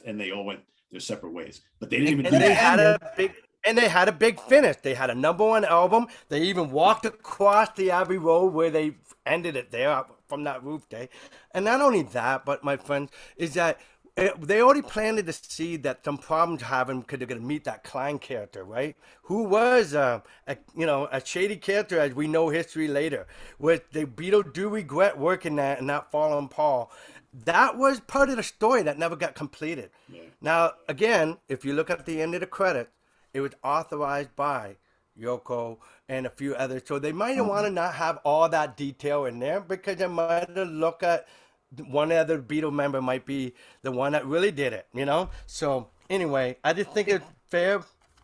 Speaker 1: And they all went their separate ways. But they didn't even do that.
Speaker 6: And they had a big finish. They had a #1 album. They even walked across the Abbey Road where they ended it there from that roof day. And not only that, but my friends, is that they already planted the seed that some problems having because they're going to meet that Klein character, right? Who was a shady character, as we know history later. With the Beatles do regret working that and not following Paul. That was part of the story that never got completed. Yeah. Now, again, if you look at the end of the credits, it was authorized by Yoko and a few others. So they might want to not have all that detail in there because they might look at one other Beatle member might be the one that really did it, So anyway, I just think it's fair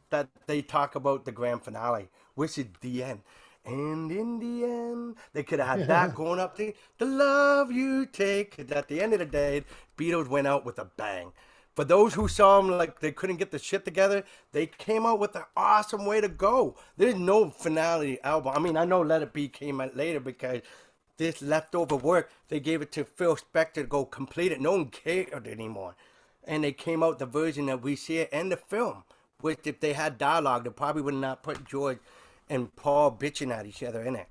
Speaker 6: that they talk about the grand finale, which is the end. And in the end, they could have had that going up to the love you take. 'Cause at the end of the day, Beatles went out with a bang. For those who saw them like they couldn't get the shit together, they came out with an awesome way to go. There's no finale album. I mean, I know Let It Be came out later because this leftover work, they gave it to Phil Spector to go complete it. No one cared anymore. And they came out the version that we see it in the film, which if they had dialogue, they probably would not put George and Paul bitching at each other in it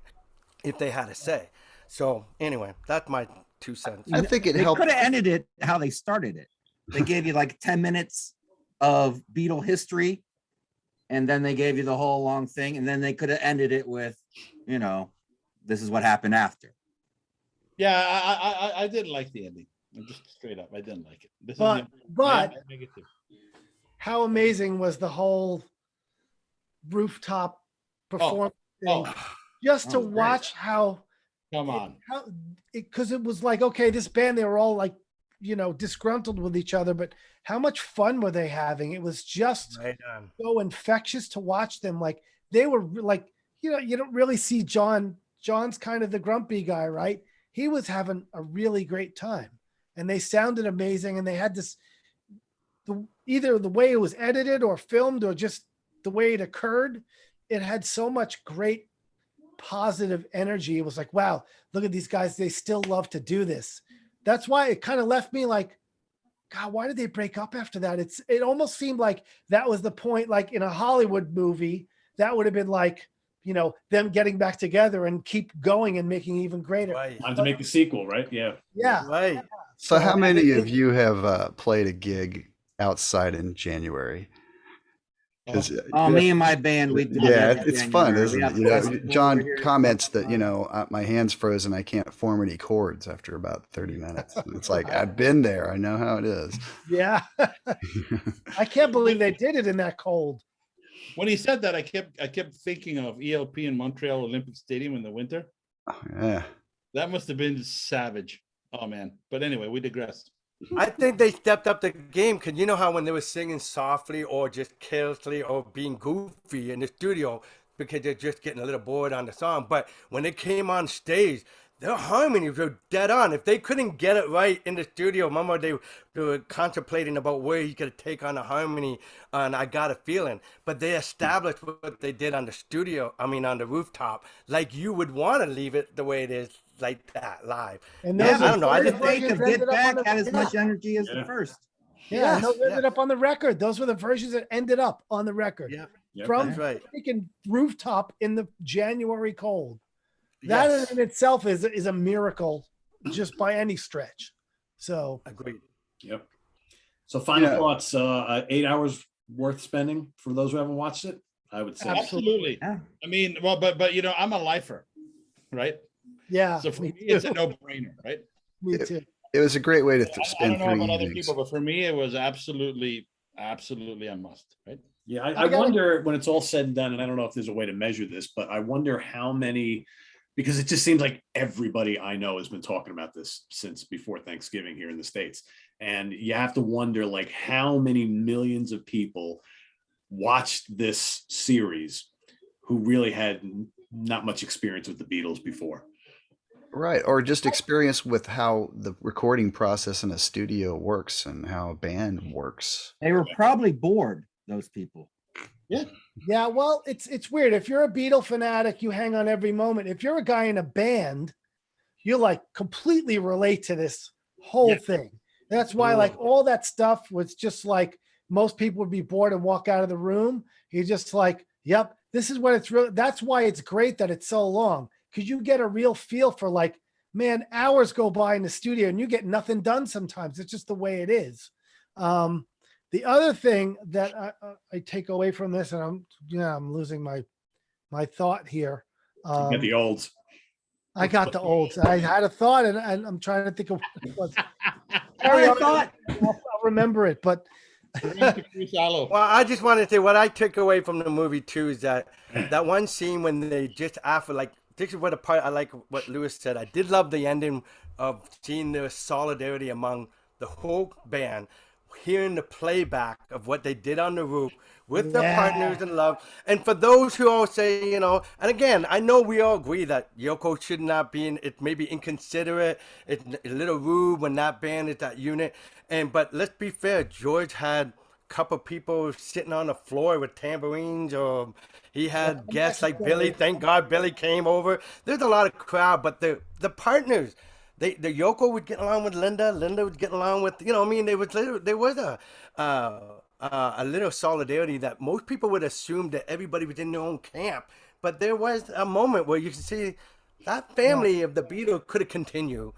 Speaker 6: if they had a say. So anyway, that's my 2 cents.
Speaker 4: I think it
Speaker 3: They
Speaker 4: helped.
Speaker 3: could have ended it how they started it. They gave you like 10 minutes of Beatle history, and then they gave you the whole long thing, and then they could have ended it with, this is what happened after.
Speaker 5: Yeah, I didn't like the ending. I'm just straight up, I didn't like it.
Speaker 2: But how amazing was the whole rooftop performance thing? Just to watch how.
Speaker 5: Come on.
Speaker 2: Because it was like, okay, this band, they were all like, disgruntled with each other, but how much fun were they having? It was just so infectious to watch them. Like they were like, you don't really see John. John's kind of the grumpy guy, right? He was having a really great time, and they sounded amazing. And they had this, either the way it was edited or filmed or just the way it occurred, it had so much great positive energy. It was like, wow, look at these guys. They still love to do this. That's why it kind of left me like, God, why did they break up after that? It almost seemed like that was the point, like in a Hollywood movie, that would have been like, them getting back together and keep going and making even greater.
Speaker 1: Right. Time to make the sequel, right? Yeah.
Speaker 2: Yeah.
Speaker 6: Right.
Speaker 2: Yeah.
Speaker 4: So how many of you have played a gig outside in January?
Speaker 3: Me and my band, we did.
Speaker 4: It's fun, isn't it? John comments that my hands froze and I can't form any chords after about 30 minutes. It's like, I've been there, I know how it is.
Speaker 2: Yeah. I can't believe they did it in that cold.
Speaker 5: When he said that, I kept thinking of ELP in Montreal Olympic Stadium in the winter.
Speaker 4: Oh, yeah,
Speaker 5: that must have been savage. Oh man, but anyway, we digress.
Speaker 6: I think they stepped up the game because you know how when they were singing softly or just carelessly or being goofy in the studio because they're just getting a little bored on the song. But when they came on stage, their harmonies were dead on. If they couldn't get it right in the studio, remember they were contemplating about where he could take on the harmony on I Got a Feeling. But they established what they did on the rooftop, like you would want to leave it the way it is. Like that live. And
Speaker 3: I don't know. I just think Get Back had as much energy as the first.
Speaker 2: Yeah, those ended up on the record. Those were the versions that ended up on the record.
Speaker 6: Yeah.
Speaker 2: From freaking Rooftop in the January cold. That in itself is a miracle just by any stretch. So
Speaker 6: agreed.
Speaker 1: Yep. So final thoughts, 8 hours worth spending for those who haven't watched it, I would say.
Speaker 5: Absolutely. Yeah. I mean, well, but I'm a lifer, right?
Speaker 2: Yeah.
Speaker 5: So for me, it's a no-brainer, right?
Speaker 2: Me too.
Speaker 4: It was a great way to spend 3 evenings.
Speaker 5: I don't know about other people, but for me, it was absolutely a must, right?
Speaker 1: Yeah, I wonder when it's all said and done, and I don't know if there's a way to measure this, but I wonder how many, because it just seems like everybody I know has been talking about this since before Thanksgiving here in the States. And you have to wonder like how many millions of people watched this series who really had not much experience with the Beatles before.
Speaker 4: Right. Or just experience with how the recording process in a studio works and how a band works.
Speaker 3: They were probably bored, those people.
Speaker 5: Yeah.
Speaker 2: Yeah, well, it's weird. If you're a Beatle fanatic, you hang on every moment. If you're a guy in a band, you like completely relate to this whole
Speaker 5: Yeah.
Speaker 2: thing. That's why like all that stuff was just like most people would be bored and walk out of the room. You're just like, yep, this is what it's really. That's why it's great that it's so long, because you get a real feel for like, man, hours go by in the studio and you get nothing done sometimes. It's just the way it is. The other thing that I take away from this, and I'm losing my thought here.
Speaker 1: You get the olds.
Speaker 2: I got the olds. I had a thought, and I'm trying to think of what it was.
Speaker 3: I thought
Speaker 2: I'll remember it, but
Speaker 5: Shallow.
Speaker 6: Well, I just wanted to say what I took away from the movie too is that one scene when they just after like this is what a part I like what Lewis said. I did love the ending of seeing the solidarity among the whole band, hearing the playback of what they did on the roof with their partners in love. And for those who all say, and again, I know we all agree that Yoko should not be it may be inconsiderate, it's a little rude when that band is that unit. But let's be fair, George had a couple people sitting on the floor with tambourines, or he had guests like Billy. Thank God Billy came over. There's a lot of crowd, but the partners, the Yoko would get along with Linda would get along with, there was a little solidarity that most people would assume that everybody was in their own camp. But there was a moment where you could see that family of the Beatles could have continued.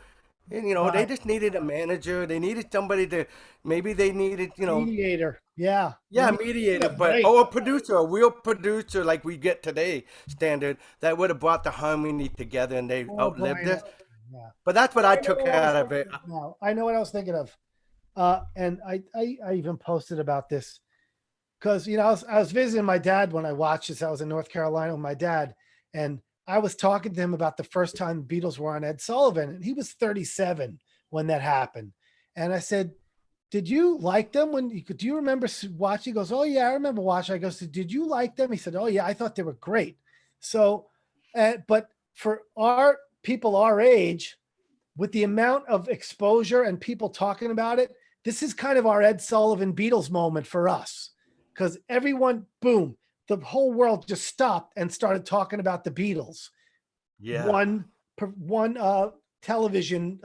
Speaker 6: And, they just needed a manager. They needed somebody maybe they needed,
Speaker 2: mediator. Yeah.
Speaker 6: Yeah, mediator, but a real producer like we get today, standard, that would have brought the harmony together and they outlived it.
Speaker 2: Yeah.
Speaker 6: But that's what I took out of it.
Speaker 2: Now, I know what I was thinking of. And I even posted about this because, I was visiting my dad when I watched this. I was in North Carolina with my dad, and I was talking to him about the first time the Beatles were on Ed Sullivan, and he was 37 when that happened. And I said, did you like them do you remember watching? He goes, oh yeah, I remember watching. I goes, did you like them? He said, oh yeah, I thought they were great. So, but for our people our age, with the amount of exposure and people talking about it, this is kind of our Ed Sullivan Beatles moment for us, because everyone, boom, the whole world just stopped and started talking about the Beatles.
Speaker 6: Yeah.
Speaker 2: One television,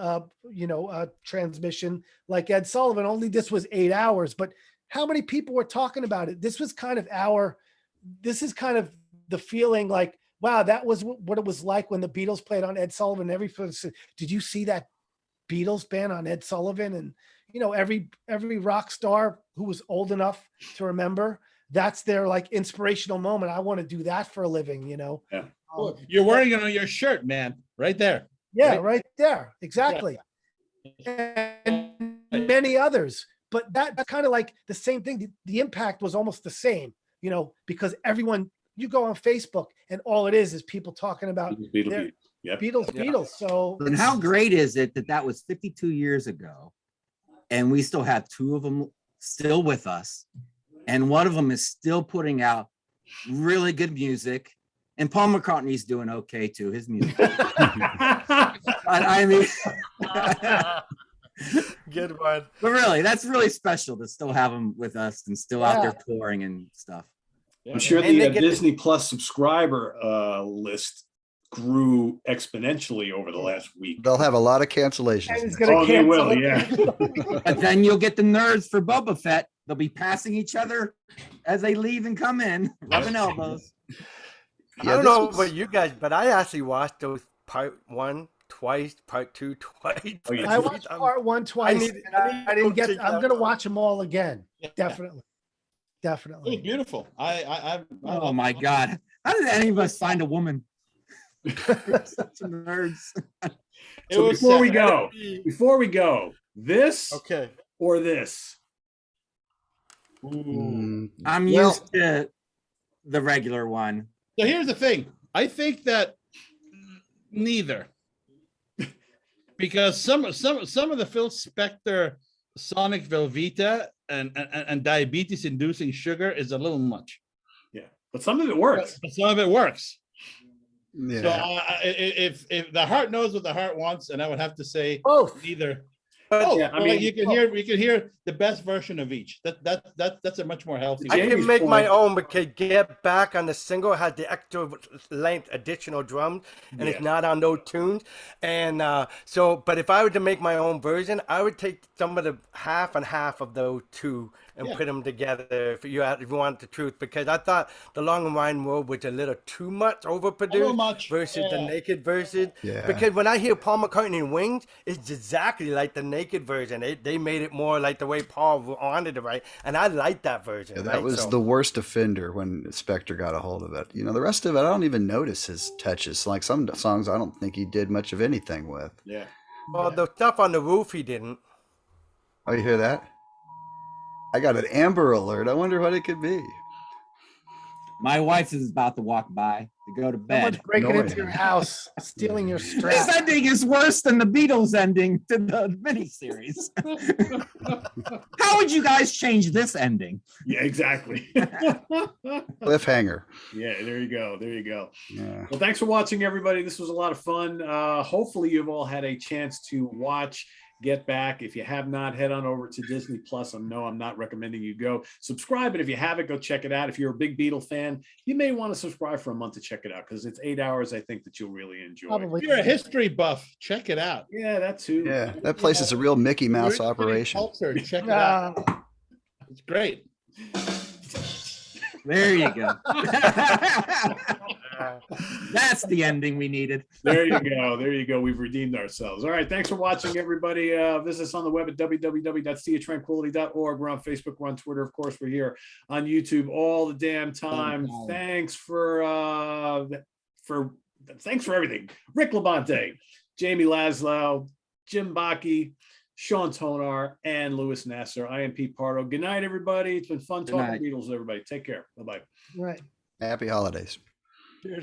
Speaker 2: transmission like Ed Sullivan, only this was 8 hours, but how many people were talking about it? This is kind of the feeling like, wow, that was what it was like when the Beatles played on Ed Sullivan. Everybody said, did you see that Beatles band on Ed Sullivan? And, every rock star who was old enough to remember, that's their like inspirational moment. I want to do that for a living,
Speaker 1: Yeah.
Speaker 5: You're wearing it on your shirt, man, right there.
Speaker 2: Yeah, right there. Exactly. Yeah. And many others, but that's kind of like the same thing. The impact was almost the same, because everyone, you go on Facebook and all it is people talking about
Speaker 1: Beatles. Yep.
Speaker 2: Beatles. So,
Speaker 3: and how great is it that was 52 years ago, and we still have two of them still with us, and one of them is still putting out really good music, and Paul McCartney's doing okay too. His music. I mean,
Speaker 6: good one.
Speaker 3: But really, that's really special to still have them with us and still out there touring and stuff.
Speaker 1: I'm sure the Disney Plus subscriber list grew exponentially over the last week.
Speaker 4: They'll have a lot of cancellations.
Speaker 1: They will, yeah.
Speaker 3: But then you'll get the nerds for Boba Fett. They'll be passing each other as they leave and come in, rubbing elbows.
Speaker 6: I don't know about you guys, but I actually watched those part 1 twice, part 2 twice.
Speaker 1: Oh, yeah.
Speaker 2: I watched part 1 twice. I didn't get. I'm gonna watch them all again. Definitely.
Speaker 5: It was beautiful.
Speaker 3: Oh my God! How did any of us find a woman? Such nerds.
Speaker 1: So before we go, this or this?
Speaker 3: I'm used to the regular one.
Speaker 5: So here's the thing. I think that neither, because some of the Phil Spector Sonic Velveeta and diabetes inducing sugar is a little much.
Speaker 1: Yeah, but some of it works.
Speaker 5: But some of it works.
Speaker 4: Yeah.
Speaker 5: So if the heart knows what the heart wants, and I would have to say
Speaker 2: both.
Speaker 5: neither. Oh,
Speaker 1: Yeah, I
Speaker 5: well,
Speaker 1: mean-
Speaker 5: you can hear the best version of each. That's a much more healthy.
Speaker 6: I
Speaker 1: Jamie's
Speaker 6: can make my
Speaker 1: point-
Speaker 6: own because Get Back on the single has the extra length additional drums and
Speaker 1: Yeah.
Speaker 6: it's not on those tunes. And but if I were to make my own version, I would take some of the half and half of those two and
Speaker 5: Yeah.
Speaker 6: put them together if you want the truth. Because I thought the Long and Wide Road was a little too much overproduced
Speaker 5: much,
Speaker 6: versus the
Speaker 5: yeah.
Speaker 6: naked version.
Speaker 4: Yeah.
Speaker 6: Because when I hear Paul McCartney and Wings, it's exactly like the naked version. They made it more like the way Paul wanted to write, and I like that version.
Speaker 4: Yeah, that
Speaker 6: right?
Speaker 4: was
Speaker 6: So-
Speaker 4: the worst offender when Spector got a hold of it. You know, the rest of it, I don't even notice his touches. Like some songs, I don't think he did much of anything with.
Speaker 1: Yeah.
Speaker 6: Well, the stuff on the roof he didn't.
Speaker 4: Oh, you hear that? I got an Amber Alert. I wonder what it could be.
Speaker 3: My wife is about to walk by to go to
Speaker 2: Someone's
Speaker 3: bed.
Speaker 2: breaking
Speaker 4: No
Speaker 2: into your
Speaker 4: way.
Speaker 2: house, stealing your
Speaker 3: This
Speaker 2: strap.
Speaker 3: ending is worse than the Beatles ending to the miniseries. How would you guys change this ending?
Speaker 1: Yeah, exactly.
Speaker 4: Cliffhanger.
Speaker 1: Yeah, there you go. There you go.
Speaker 4: Yeah.
Speaker 1: Well, thanks for watching, everybody. This was a lot of fun. Hopefully, you've all had a chance to watch Get Back. If you have not, head on over to Disney Plus. I'm not recommending you go. Subscribe, and if you haven't, go check it out. If you're a big Beatle fan, you may want to subscribe for a month to check it out because it's 8 hours. I think that you'll really enjoy.
Speaker 2: Probably.
Speaker 5: If you're a history buff, check it out.
Speaker 1: Yeah, that too.
Speaker 4: Yeah, that place is a real Mickey Mouse
Speaker 5: You're
Speaker 4: operation.
Speaker 5: culture, check it out. It's great.
Speaker 3: There you go. That's the ending we needed.
Speaker 1: There you go. There you go. We've redeemed ourselves. All right. Thanks for watching, everybody. Visit us on the web at www.seatranquility.org. We're on Facebook. We're on Twitter. Of course, we're here on YouTube all the damn time. Thanks for everything. Rick LaBonte, Jamie Laszlo, Jim Bacchi, Sean Tonar, and Louis Nasser. I am Pete Pardo. Good night, everybody. It's been fun
Speaker 3: Good
Speaker 1: talking
Speaker 3: night.
Speaker 1: Beatles with everybody. Take care. Bye-bye.
Speaker 2: Right.
Speaker 4: Happy holidays.